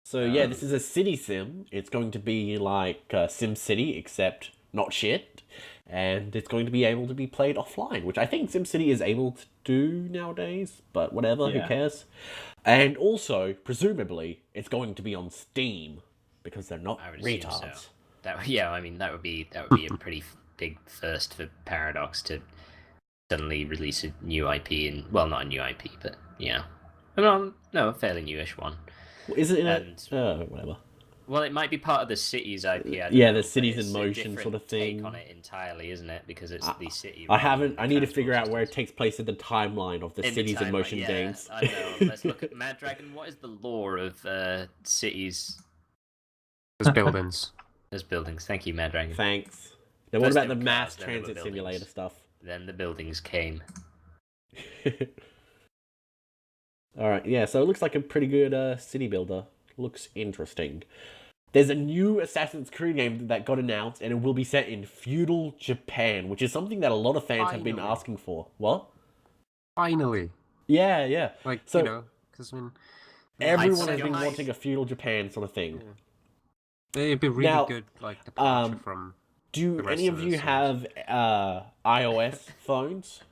So yeah, this is a city sim. It's going to be like Sim City, except not shit. And it's going to be able to be played offline, which I think SimCity is able to do nowadays, but whatever, who cares? And also, presumably, it's going to be on Steam, because they're not retards. So. That would be a pretty big first for Paradox to suddenly release a new IP, and well, not a new IP, but yeah, no, a fairly newish one. Is it in whatever? Well, it might be part of the city's IP. The cities in motion sort of thing. Take on it entirely, isn't it? Because it's the city. I need to figure out where it takes place in the timeline of the cities in motion games. I know. Let's look at Mad Dragon. What is the lore of cities? There's buildings. There's buildings. Thank you, Mad Dragon. Thanks. Then what about the mass transit simulator stuff? Then the buildings came. Alright, yeah, so it looks like a pretty good city builder. Looks interesting. There's a new Assassin's Creed game that got announced, and it will be set in feudal Japan, which is something that a lot of fans have been asking for. What? Finally. Yeah. Like, so, because everyone has been wanting a feudal Japan sort of thing. Yeah. It'd be really good, like, departure from. Do any of you have iOS phones?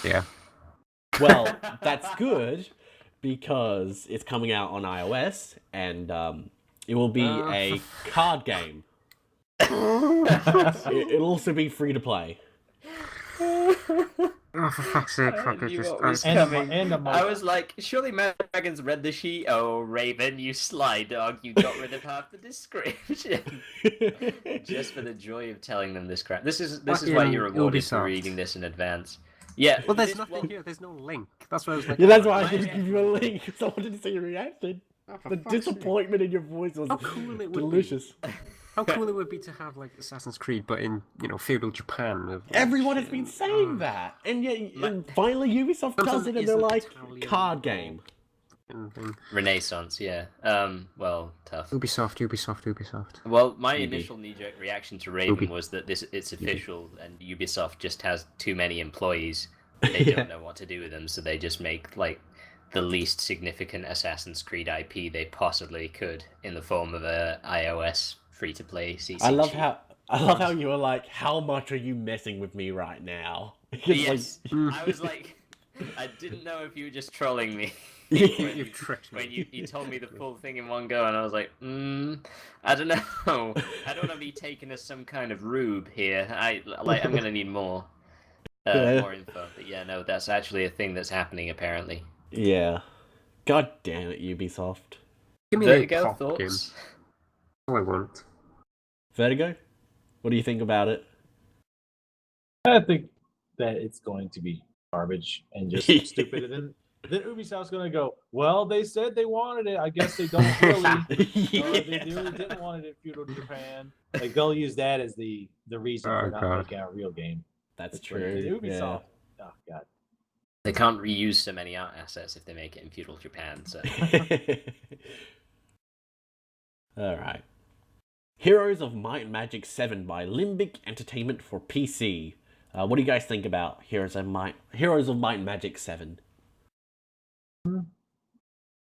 Yeah. Well, that's good, because it's coming out on iOS, and it will be a card game. It'll also be free to play. Oh, for fuck's sake, I was like, surely Mad Dragon's read the sheet. Oh, Raven, you sly dog, you got rid of half the description. Just for the joy of telling them this crap. This is why you're rewarded for reading this in advance. Yeah. Well, there's nothing here. There's no link. That's what I was like. Yeah, that's why I was going to give you a link, because I wanted to see your reaction. The disappointment in your voice was delicious. How cool it would be to have, like, Assassin's Creed, but in, feudal Japan. Everyone has been saying that, and yet finally Ubisoft does it, and they're like, card game. Renaissance, yeah. Well, tough. Ubisoft. Well, my initial knee-jerk reaction to Raven was that it's official, and Ubisoft just has too many employees. They don't know what to do with them, so they just make, like, the least significant Assassin's Creed IP they possibly could in the form of a iOS free-to-play CCG. I love how you were like, how much are you messing with me right now? Yes, I was like, I didn't know if you were just trolling me. You've tricked me. When you told me the full thing in one go, and I was like, I don't know. I don't want to be taken as some kind of rube here. I'm gonna need more info. But yeah, no, that's actually a thing that's happening apparently. Yeah. God damn it, Ubisoft. Give me Vertigo thoughts. All I want. Vertigo? What do you think about it? I think that it's going to be garbage and just stupid. And then Ubisoft's going to go, well, they said they wanted it. I guess they don't really. They really didn't want it in feudal Japan. Like, they'll use that as the reason for not making a real game. That's true. Ubisoft. Yeah. Oh, God. They can't reuse so many art assets if they make it in feudal Japan, so... Alright. Heroes of Might and Magic 7 by Limbic Entertainment for PC. What do you guys think about Heroes of Might and Magic 7?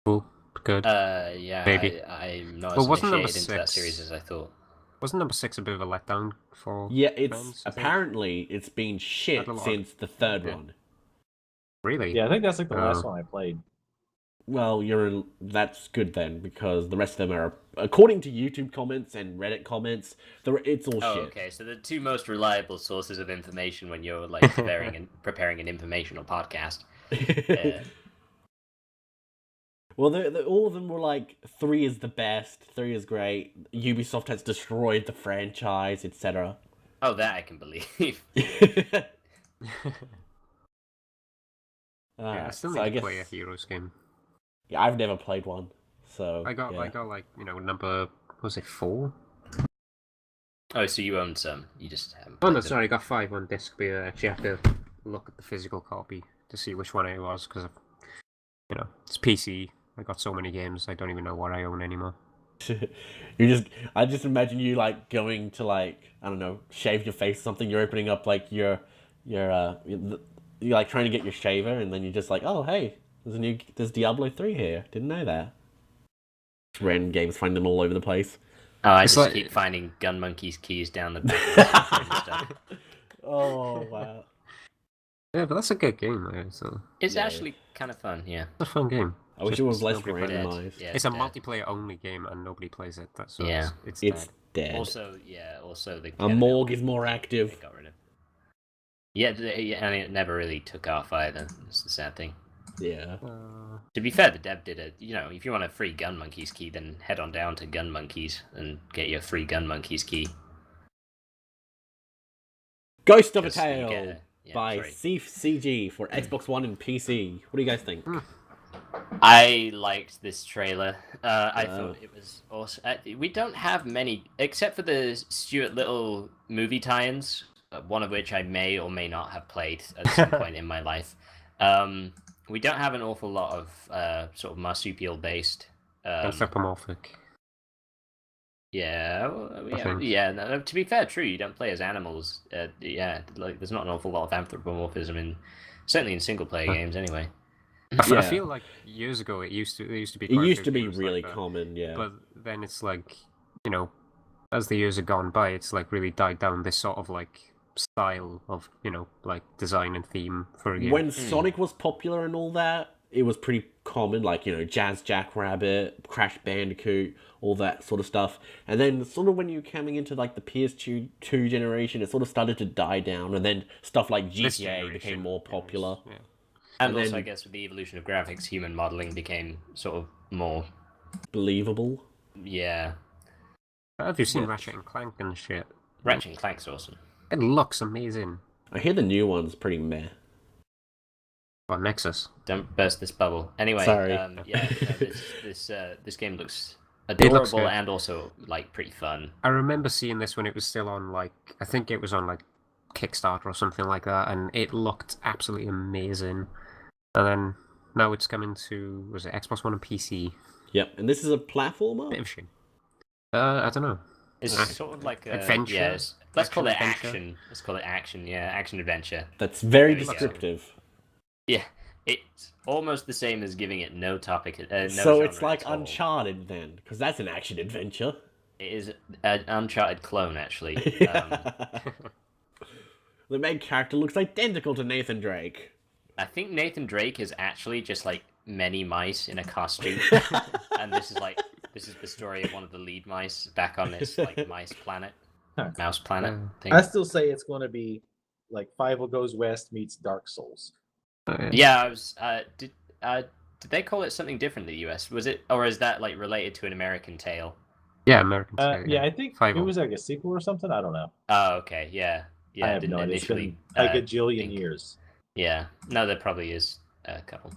Cool. Good. Yeah, maybe. I'm not as initiated into that series as I thought. Wasn't number 6 a bit of a letdown for... Yeah, apparently it's been shit since the third one. Really? Yeah, I think that's like the last one I played. Well, that's good then, because the rest of them are, according to YouTube comments and Reddit comments, it's all shit. Okay, so the two most reliable sources of information when you're like preparing an informational podcast. Well, all of them were like, 3 is the best, 3 is great, Ubisoft has destroyed the franchise, etc. Oh, that I can believe. I still need to play a Heroes game. Yeah, I've never played one, so... I got like, number... Was it 4? Oh, so you own some, you just haven't played them. Sorry, I got 5 on disc, but I actually have to look at the physical copy to see which one it was, because, it's PC. I got so many games, I don't even know what I own anymore. I just imagine you, like, going to, like, I don't know, shave your face or something, you're opening up, like, your you're like trying to get your shaver, and then you're just like, oh hey, there's Diablo 3 here. Didn't know that. Random games, find them all over the place. Oh, I It's just like- keep finding Gun Monkey's keys down the back and stuff. Oh wow. Yeah, but that's a good game, though. So It's Yeah. actually kind of fun, yeah. it's a fun game. I wish Just it was less nobody plays it. randomized. Yeah, It's a dead. multiplayer-only game, and nobody plays it. That's so Yeah. it's It's dead. dead. Also, the A morgue is more active. They got rid of. Yeah, and it never really took off either. That's the sad thing. Yeah. To be fair, the dev did it. You know, if you want a free Gun Monkeys key, then head on down to Gun Monkeys and get your free Gun Monkeys key. Ghost of a 'Cause you Tale get yeah, by sorry. CG for Xbox One and PC. What do you guys think? I liked this trailer. I Oh. thought it was awesome. We don't have many, except for the Stuart Little movie tie-ins, one of which I may or may not have played at some point in my life. We don't have an awful lot of sort of marsupial-based. Anthropomorphic. No, to be fair, true. You don't play as animals. Like there's not an awful lot of anthropomorphism certainly in single-player games anyway. I Yeah. feel like years ago it used to be. It quite a used few to be games really like that. common, yeah. But then it's like, you know, as the years have gone by, it's like really died down this sort of like style of, you know, like design and theme for a game. When Sonic was popular and all that, it was pretty common, like, you know, Jazz Jackrabbit, Crash Bandicoot, all that sort of stuff. And then sort of when you're coming into like the PS2 generation, it sort of started to die down, and then stuff like This GTA generation, became more popular. Yeah. And And also, then- I guess with the evolution of graphics, human modeling became sort of more. Believable. Yeah, Have you seen Ratchet and Clank and shit? Ratchet and Clank's awesome. It looks amazing. I hear the new one's pretty meh. Well, Nexus. Don't burst this bubble. Anyway, Sorry. This game looks looks adorable good. and also like pretty fun. I remember seeing this when it was still on, like, I think it was on, like, Kickstarter or something like that, and it looked absolutely amazing. And then now it's coming to, was it Xbox One and PC? Yep, and this is a platformer? Bit of shame. I don't know. It's Uh, sort of like a adventure? Yeah, let's call it Action-adventure? action. Let's call it action. Yeah, action adventure. That's very There you go. descriptive. Yeah, it's almost the same as giving it no topic. No So it's genre like at all. Uncharted then, because that's an action adventure. It is an Uncharted clone, actually. The main character looks identical to Nathan Drake. I think Nathan Drake is actually just like many mice in a costume, and this is the story of one of the lead mice back on this like mice planet, mouse planet thing. I still say it's going to be like Five Goes West meets Dark Souls. Yeah, I was. Did they call it something different in the US? Was it, or is that like related to an American Tale? Yeah, American. Yeah, I think Five it was like a sequel or something. I don't know. Oh, okay, yeah. I have didn't no idea. It's initially. been like a jillion think- years. Yeah, no, there probably is a couple.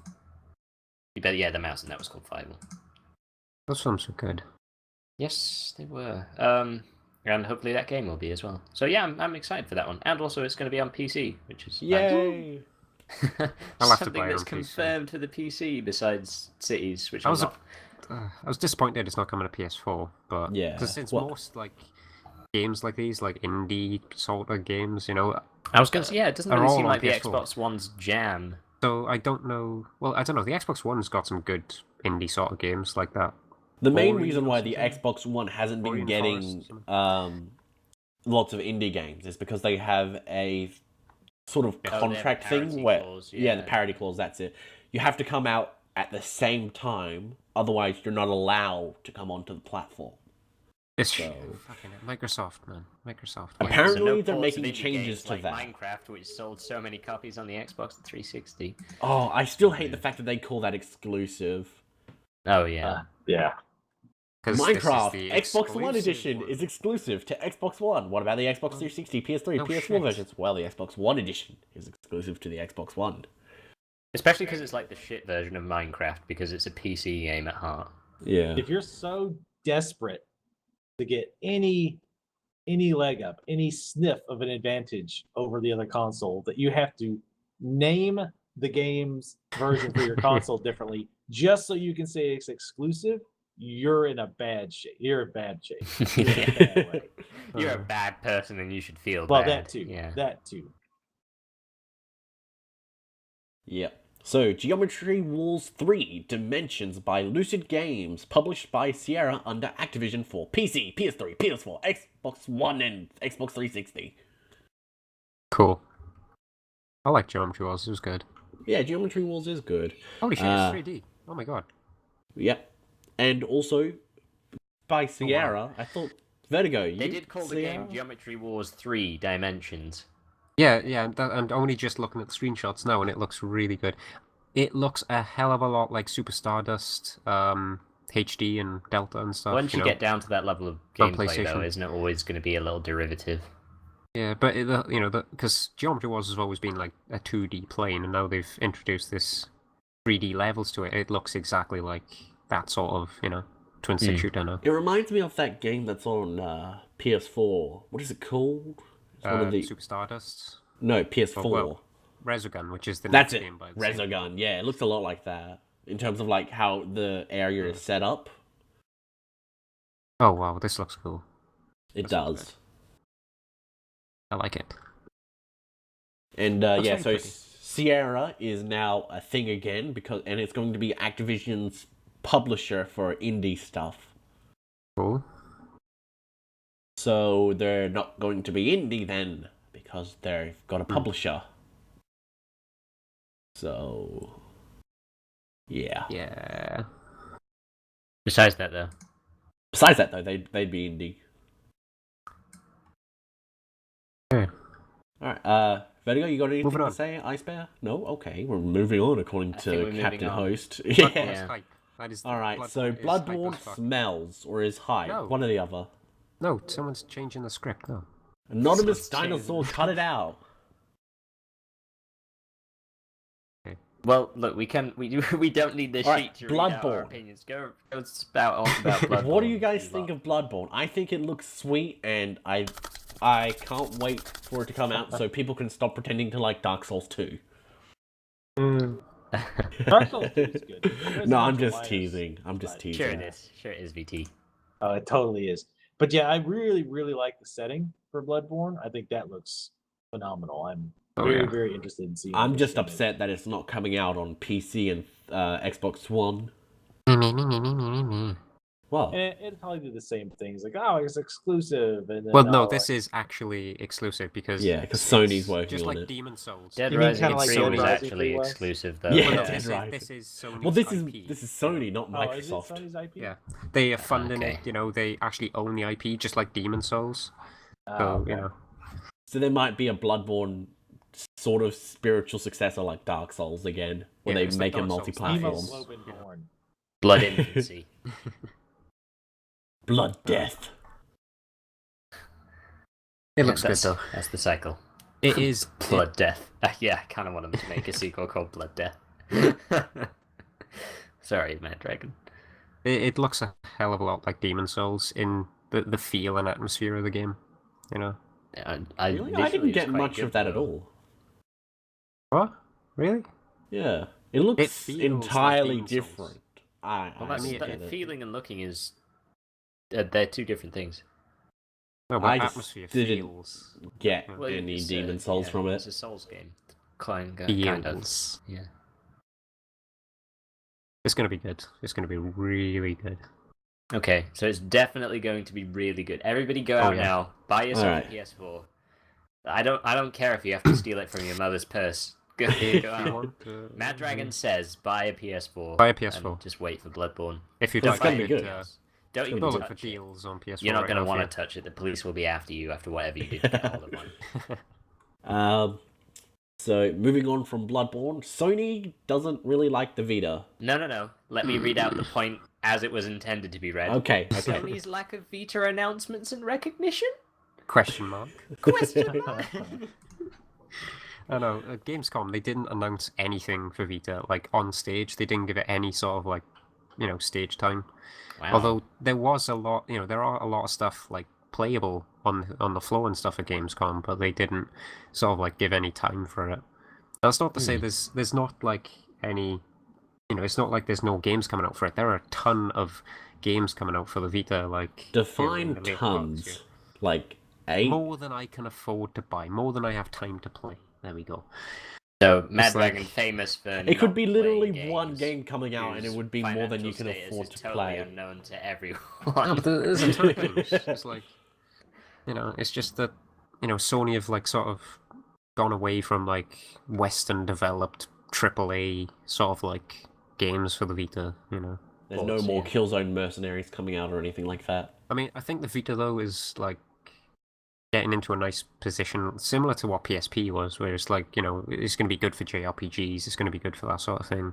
But yeah, the mouse and that was called Five. Those films were good. Yes, they were. And hopefully that game will be as well. So yeah, I'm excited for that one, and also it's going to be on PC, which is Yay! I'll have to something buy it that's on PC. confirmed for the PC besides Cities, which I I'm was not. I was disappointed it's not coming to PS4, but Yeah, since well- most like games like these, like indie sort of games, you know, I was going to say, yeah, it doesn't are really all seem on like the PS4. Xbox One's jam. so I don't know. Well, I don't know. The Xbox One's got some good indie sort of games like that. The main Ori reason or why the something? Xbox One hasn't been Ori and getting Forest, lots of indie games is because they have a sort of Oh, they have contract a thing parity where, clause, the yeah. parity clause, that's it. You have to come out at the same time, otherwise you're not allowed to come onto the platform. It's So- fucking Microsoft, man. Microsoft. Apparently- So no they're ports making of indie changes games to like that. Minecraft, which sold so many copies on the Xbox 360. Oh, I still hate the fact that they call that exclusive. Oh yeah. Yeah. 'Cause this is Minecraft the Xbox One exclusive edition one. is exclusive to Xbox One. What about the Xbox 360, PS3, no PS4 shit. versions? Well, the Xbox One edition is exclusive to the Xbox One. Especially because it's like the shit version of Minecraft because it's a PC game at heart. Yeah. If you're so desperate to get any leg up, any sniff of an advantage over the other console, that you have to name the game's version for your console differently just so you can say it's exclusive, you're in a bad shape. You're in bad shape. You're in a bad way. You're a bad person and you should feel Well, bad. that too. Yeah. That too. Yep. So, Geometry Wars 3 Dimensions by Lucid Games, published by Sierra under Activision for PC, PS3, PS4, Xbox One, and Xbox 360. Cool. I like Geometry Wars, it was good. Yeah, Geometry Wars is good. Holy shit, it's 3D. Oh my god. Yep. And also, by Sierra, wow. I thought Vertigo. They did call the game Geometry Wars 3 Dimensions. Yeah, and only just looking at the screenshots now, and it looks really good. It looks a hell of a lot like Super Stardust, HD and Delta and stuff. Once you get down to that level of gameplay, though, PlayStation. isn't it always going to be a little derivative? Yeah, but because Geometry Wars has always been like a 2D plane, and now they've introduced this 3D levels to it. It looks exactly like that sort of twin stick shooter now. It reminds me of that game that's on PS4. What is it called? It's one of the... Super Stardust. No, PS4. Oh, well, Resogun, which is the That's next it. game by the same. Resogun. Yeah, it looks a lot like that in terms of like how the area is set up. Oh wow, this looks cool. It does. I like it. And Looks yeah, very so pretty. Sierra is now a thing again and it's going to be Activision's publisher for indie stuff. Cool. So they're not going to be indie then because they've got a publisher. So yeah. Yeah. Besides that, though. Besides that, though, they'd be indie. Yeah. Alright, Vertigo, you got anything Moving to on. say, IceBear? No? Okay, we're moving on according I think to we're moving Captain on. Host. Bloodborne Yeah. is hype. That is Alright, so is hype Bloodborne as fuck. smells or is hype. No. One or the other. No, someone's changing the script. No. Anonymous Someone's dinosaur, cut it out. Well, look, we don't need this Alright, sheet to read out our Bloodborne. opinions. Go spout off about Bloodborne. What do you guys think of Bloodborne? I think it looks sweet, and I can't wait for it to come out so people can stop pretending to like Dark Souls 2. Dark Souls 2 is good. No, I'm Resident just Evil teasing. I'm just teasing. Sure it is. Sure it is, VT. Oh, it totally is. But yeah, I really, really like the setting for Bloodborne. I think that looks phenomenal. I'm very, very interested in seeing. I'm what just it's gonna upset that it's not coming out on PC and Xbox One. Well, be. And it'd probably do the same things, like, oh, it's exclusive. And then, Well, no, oh, this is actually exclusive because yeah, because it's Sony's working just on like it. Demon Souls. Dead You mean Rising kinda like 3 Dead was Rising actually 3 was? exclusive, though. Yeah, Well, no, Dead Rising. this is Sony's Well, this IP. is Sony, not Oh, is it Microsoft. Sony's IP? Yeah, they are funding Okay. it. They actually own the IP, just like Demon Souls. Oh, So okay. So there might be a Bloodborne sort of spiritual successor like Dark Souls again, where Yeah, they it's like make it Dark Souls. multi-platform. Hemoglobin Blood Infancy. Blood Death. It looks good That's- though. That's the cycle. It is. Blood Death. Yeah, I kind of want them to make a sequel called Blood Death. Sorry, Mad Dragon. It looks a hell of a lot like Demon Souls in the feel and atmosphere of the game. I Really? visually I didn't it's get quite much good, of that at though. all. What? Really? Yeah, it looks It feels like entirely Demon Souls. different. I Well, that's, mean, that get it. feeling and looking is they're two different things. No, but I just atmosphere didn't feels. Get Well, any it's, Demon Souls yeah, from It's it. a Souls game, kind of. Feels. Yeah. It's gonna be good. It's gonna be really good. Okay, so it's definitely going to be really good. Everybody go out yeah. now. Buy yourself Alright. a PS4. I don't care if you have to steal it from your mother's purse. Go out. Mad Dragon says buy a PS4. Buy a PS4. And just wait for Bloodborne. If you It's don't gonna buy be it, good. Don't even go look touch for it. deals on PS4. You're not right going to now want for to touch it. The police will be after you after whatever you did to get hold of one. So moving on from Bloodborne, Sony doesn't really like the Vita. No. Let me read out the point as it was intended to be read. Okay. Sony's lack of Vita announcements and recognition? Question mark. Question mark. I know. At Gamescom, they didn't announce anything for Vita. Like on stage, they didn't give it any sort of like, stage time. Wow. Although there was a lot, there are a lot of stuff like playable on the floor and stuff at Gamescom, but they didn't sort of like give any time for it. That's not to say there's not like any, it's not like there's no games coming out for it. There are a ton of games coming out for the Vita. Like Define in the late tons. months, Like 8? more than I can afford to buy, more than I have time to play. There we go. So Mad It's like- Wagon famous for It could not be literally playing one games, game coming out, and it whose would be more than you financial can status afford is to totally play. unknown to everyone. No, but there's a ton of games. It's like, it's just that, Sony have like sort of gone away from like Western developed AAA sort of like games for the Vita. There's no more Killzone Mercenaries coming out or anything like that. I mean, I think the Vita though is like getting into a nice position, similar to what PSP was, where it's like, it's going to be good for JRPGs, it's going to be good for that sort of thing.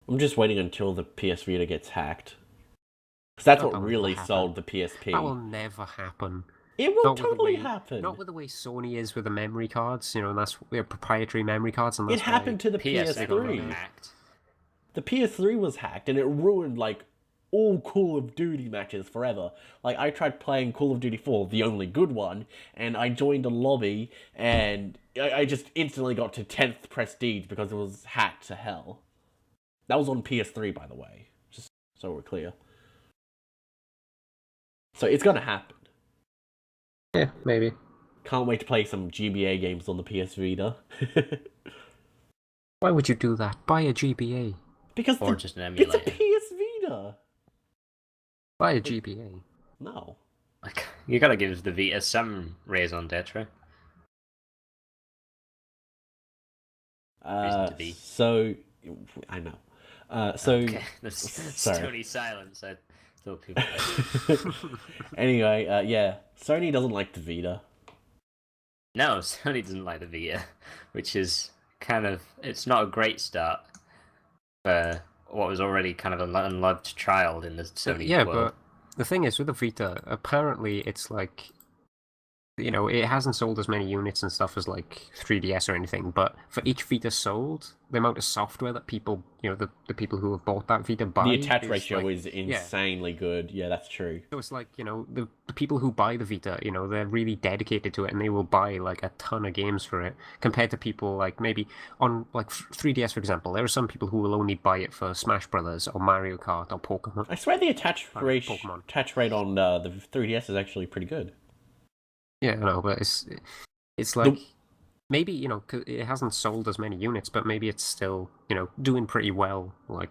I'm just waiting until the PS Vita gets hacked. Because that's That what will really never happen. sold the PSP. That will never happen. It will Not with the totally way- happen. Not with the way Sony is with the memory cards, and that's proprietary memory cards, and It that's happened to the PS3 PS3. hacked. The PS3 was hacked, and it ruined, like, all Call of Duty matches forever. Like, I tried playing Call of Duty 4, the only good one, and I joined a lobby, and I just instantly got to 10th prestige because it was hacked to hell. That was on PS3, by the way, just so we're clear. So it's gonna happen. Yeah, maybe. Can't wait to play some GBA games on the PS Vita. Why would you do that? Buy a GBA. Because Or just an it's a emulator. PS Vita. Buy a GBA. No. Like, you gotta give the Vita some raison d'etre. Reason to be. So, I know. So, Okay, that's sorry. stony silence. I thought people. Anyway, yeah, Sony doesn't like the Vita. No, Sony doesn't like the Vita, which is kind of, it's not a great start for what was already kind of an unloved child in the Sony Yeah, world. but the thing is, with the Vita, apparently it's like, it hasn't sold as many units and stuff as like 3DS or anything, but for each Vita sold, the amount of software that people, the people who have bought that Vita buy... The attach is ratio like, is insanely good. Yeah, that's true. So it's like, the people who buy the Vita, they're really dedicated to it and they will buy like a ton of games for it, compared to people like maybe on like 3DS, for example. There are some people who will only buy it for Smash Brothers or Mario Kart or Pokemon. I swear the attach rate Pokemon. on the 3DS is actually pretty good. Yeah, I know, but it's like, maybe, 'cause it hasn't sold as many units, but maybe it's still, doing pretty well, like,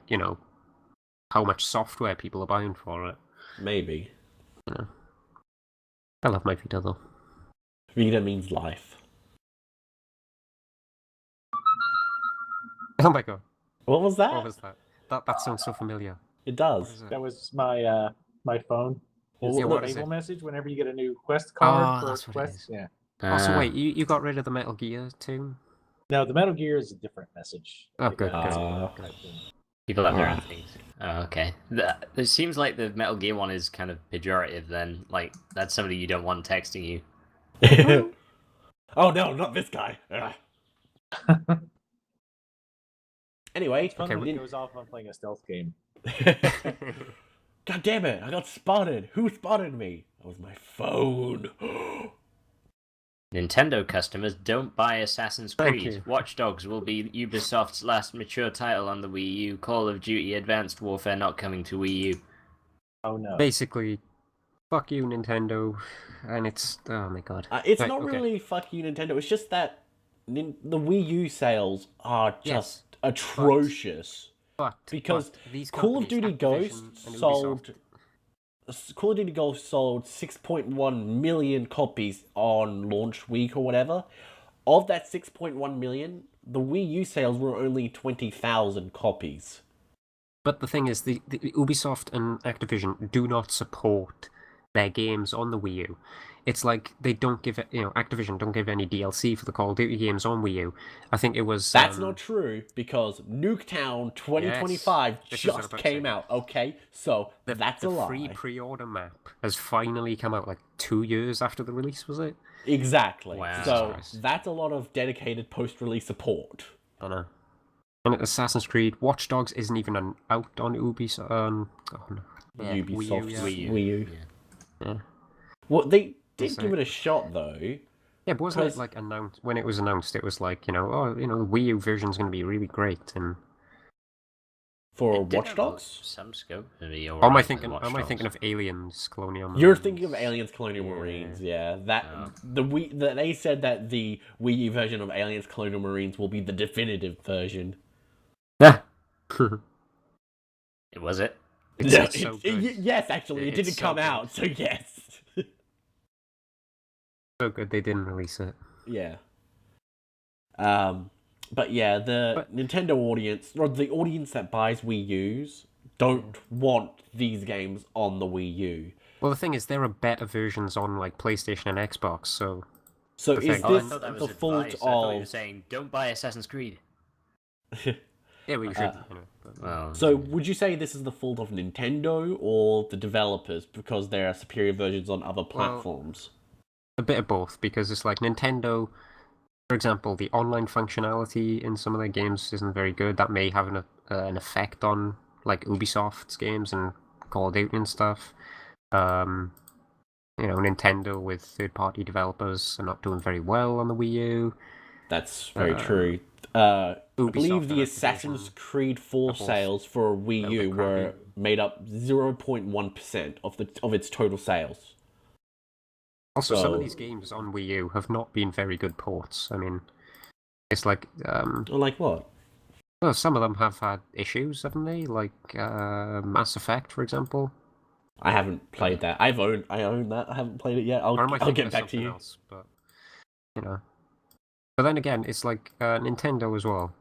how much software people are buying for it. Maybe. I love my Vita, though. Vita means life. Oh my god, What was that? what was that? That sounds so familiar. It What does. is it? That was my my phone. It's Yeah, a what is label it? message whenever you get a new quest card for that's what it quest. is. Yeah. Oh, so wait, you got rid of the Metal Gear too? No, the Metal Gear is a different message. Oh, good, good. People have their own Alright. things. Oh, okay. It seems like the Metal Gear one is kind of pejorative then. Like, that's somebody you don't want texting you. Oh no, not this guy. Ugh. Anyway, It's fun Okay, when we- it goes off on playing a stealth game. God damn it, I got spotted. Who spotted me? That was my phone. Nintendo customers don't buy Assassin's Thank Creed. you. Watch Dogs will be Ubisoft's last mature title on the Wii U. Call of Duty Advanced Warfare not coming to Wii U. Oh no. Basically, fuck you, Nintendo, and it's... Oh my god. It's Right, not okay. really fuck you, Nintendo. It's just that the Wii U sales are just Yes, atrocious. But Because these Call of companies, Duty Ghost Activision and sold... Ubisoft- Call of Duty Ghost sold 6.1 million copies on launch week or whatever. Of that 6.1 million, the Wii U sales were only 20,000 copies. But the thing is, the Ubisoft and Activision do not support their games on the Wii U. It's like they don't give it, Activision don't give any DLC for the Call of Duty games on Wii U. I think it was... That's not true, because Nuketown 2025 Yes, this is what I'm just about to came say. out, okay? So, that's a The lie. free pre-order map has finally come out like 2 years after the release, was it? Exactly. Wow. So, Jesus Christ. that's a lot of dedicated post-release support. I know. And Assassin's Creed Watch Dogs isn't even out on Ubisoft. Oh no. Yeah, Ubisoft, yeah. Wii U. Yeah. Well, they did That's give right. it a shot, though. Yeah, but wasn't Because- it like announced when it was announced? It was like, the Wii U version's going to be really great, and For It did Watch have Dogs? some scope. Or am I thinking of Aliens Colonial Marines? You're thinking of Aliens Colonial Marines, yeah. They said that the Wii U version of Aliens Colonial Marines will be the definitive version. Yeah. Was it? It's so good. Yes, actually, it It's didn't so come good. out, so yes. So good they didn't release it. Yeah. But yeah, the Nintendo audience, or the audience that buys Wii U's, don't want these games on the Wii U. Well, the thing is, there are better versions on like PlayStation and Xbox, so... So is thing. Oh, I this thought that was the fault advice. I thought you were of... saying, don't buy Assassin's Creed. Yeah, we should, Well, So would you say this is the fault of Nintendo or the developers because there are superior versions on other platforms? a bit of both, because it's like Nintendo, for example, the online functionality in some of their games isn't very good. That may have an effect on like Ubisoft's games and Call of Duty and stuff. Nintendo with third-party developers are not doing very well on the Wii U. That's very true. I Ubisoft believe the and Assassin's Activision Creed 4 sales for Wii U were made up 0.1% of its total sales. Also, some of So- these games on Wii U have not been very good ports. I mean, it's like... Like what? well, some of them have had issues, haven't they? Like Mass Effect, for example. I haven't played that. I own that. I haven't played it yet. Or am I I'll thinking get of back to something you. else? But, But then again, it's like Nintendo as well.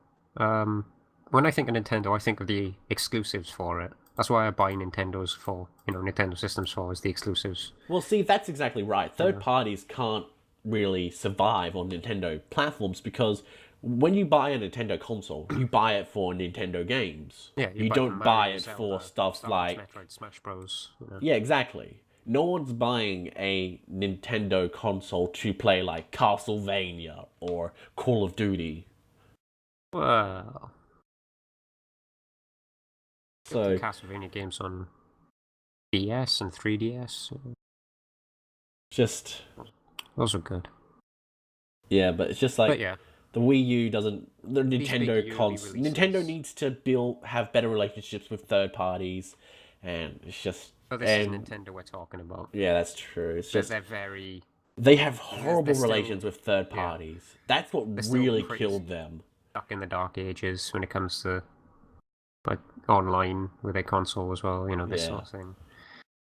When I think of Nintendo, I think of the exclusives for it. That's why I buy Nintendo's for, Nintendo systems for, is the exclusives. Well, see, that's exactly right. Third parties can't really survive on Nintendo platforms because when you buy a Nintendo console, you buy it for Nintendo games. Yeah, you buy don't Mario, buy it Zelda, for stuff Star Wars, like... Metroid, Smash Bros. Yeah, exactly. No one's buying a Nintendo console to play like Castlevania or Call of Duty. Well, So Castlevania games on DS and 3DS. just... Those are good. Yeah, but it's just like... But yeah. The Wii U doesn't... The big Nintendo yearly console... releases. Nintendo needs to have better relationships with third parties. And it's just... But this is Nintendo we're talking about. Yeah, that's true. It's Because just... they're very... They have horrible they're still- relations with third parties. That's what They're still really pretty killed them. stuck in the dark ages when it comes to like online with their console as well, this sort of thing.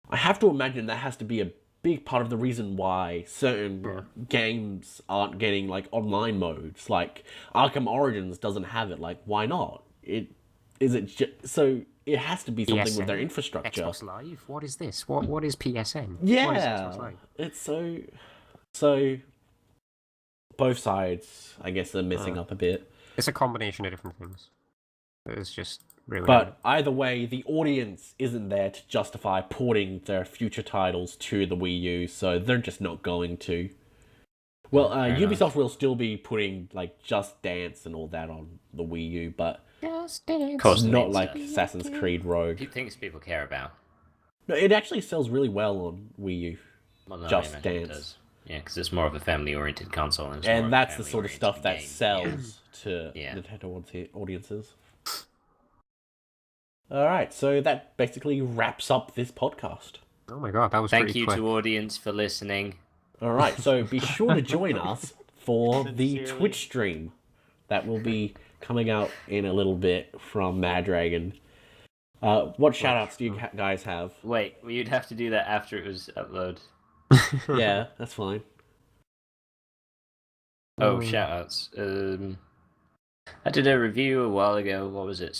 I have to imagine that has to be a big part of the reason why certain games aren't getting like online modes. Like Arkham Origins doesn't have it. Like, why not? So it has to be something with their PSN? infrastructure. Xbox Live? What is this? What is PSN? Yeah, What is Xbox Live? it's so. Both sides, I guess, are messing up a bit. It's a combination of different things. It's just really. But either way, the audience isn't there to justify porting their future titles to the Wii U, so they're just not going to. Well, Ubisoft will still be putting like Just Dance and all that on the Wii U, but Just Dance. Of course, not it like does. Assassin's Creed Rogue. Things people care about. No, it actually sells really well on Wii U. Well, no, Just I imagine it Dance. does. Yeah, because it's more of a family-oriented console, And that's the sort of stuff that game. sells to Yeah. Nintendo audiences. Alright, so that basically wraps up this podcast. Oh my god, that was Thank pretty you quick. to audience for listening. Alright, so be sure to join us for the Sincerely. Twitch stream that will be coming out in a little bit from Mad Dragon. What shoutouts do you guys have? Wait, well, you'd have to do that after it was uploaded. Yeah, that's fine. Oh, shoutouts. I did a review a while ago. What was it?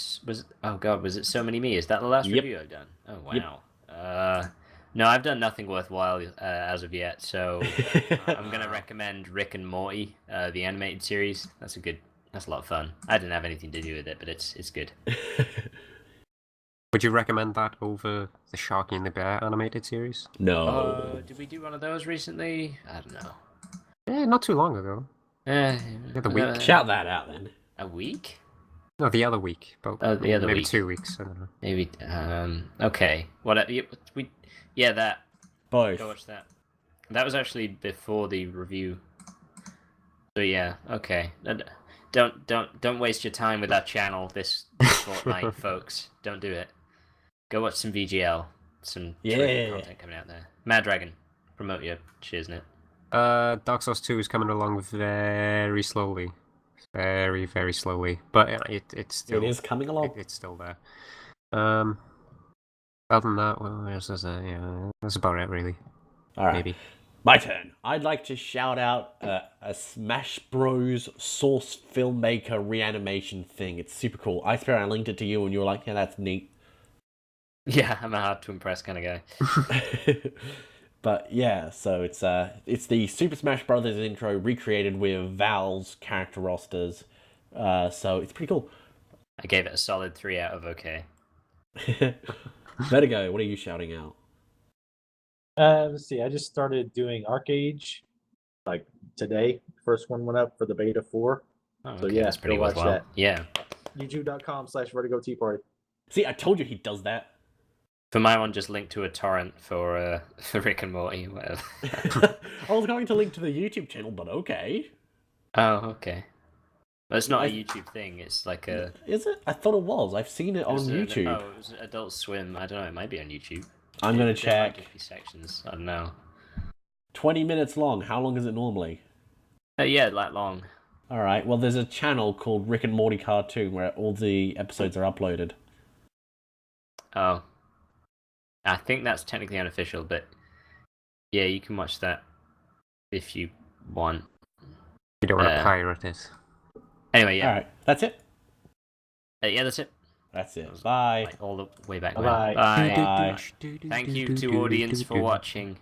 Oh god, was it So Many Me? Is that the last Yep. review I've done? Oh wow. No, I've done nothing worthwhile as of yet. So I'm gonna recommend Rick and Morty, the animated series. That's a lot of fun. I didn't have anything to do with it, but it's good. Would you recommend that over the Sharky and the Bear animated series? No. Did we do one of those recently? I don't know. Yeah, not too long ago. The other week. Shout that out then. A week? No, the other week. But Oh, the other maybe week. 2 weeks. I don't know. Maybe. Okay. Yeah, that. Both. Go watch that. That was actually before the review. So yeah, okay. Don't waste your time with our channel this fortnight, folks. Don't do it. Go watch some VGL. Some terrific content coming out there. Mad Dragon, promote your shiznit. Dark Souls 2 is coming along very slowly. Very, very slowly. But it's still... It is coming along. It's still there. Other than that, well, that's about it, really. All right. Maybe. My turn. I'd like to shout out a Smash Bros. Source filmmaker reanimation thing. It's super cool. IceBear, I linked it to you and you were like, yeah, that's neat. Yeah, I'm a hard to impress kind of guy. But yeah, so it's the Super Smash Brothers intro recreated with Val's character rosters. So it's pretty cool. I gave it a solid 3 out of okay. Vertigo, what are you shouting out? Let's see. I just started doing Arcage like today. First one went up for the beta 4. Oh, So okay, yeah, that's pretty go watch worthwhile. that. Yeah. YouTube.com/VertigoTeaparty. See, I told you he does that. For my one, just link to a torrent for Rick and Morty, whatever. I was going to link to the YouTube channel, but okay. Oh, okay. Well, it's not a YouTube thing. It's like a. Is it? I thought it was. I've seen it on YouTube. It was Adult Swim. I don't know. It might be on YouTube. I'm gonna There might check. just be sections. I don't know. 20 minutes long. How long is it normally? Yeah, that long. All right. Well, there's a channel called Rick and Morty Cartoon where all the episodes are uploaded. Oh. I think that's technically unofficial, but yeah, you can watch that if you want. You don't want to pirate it. Anyway, yeah. All right. That's it. Yeah, that's it. That's it. Bye. Like all the way back. Bye-bye. Bye. Bye. Thank you to audience for watching.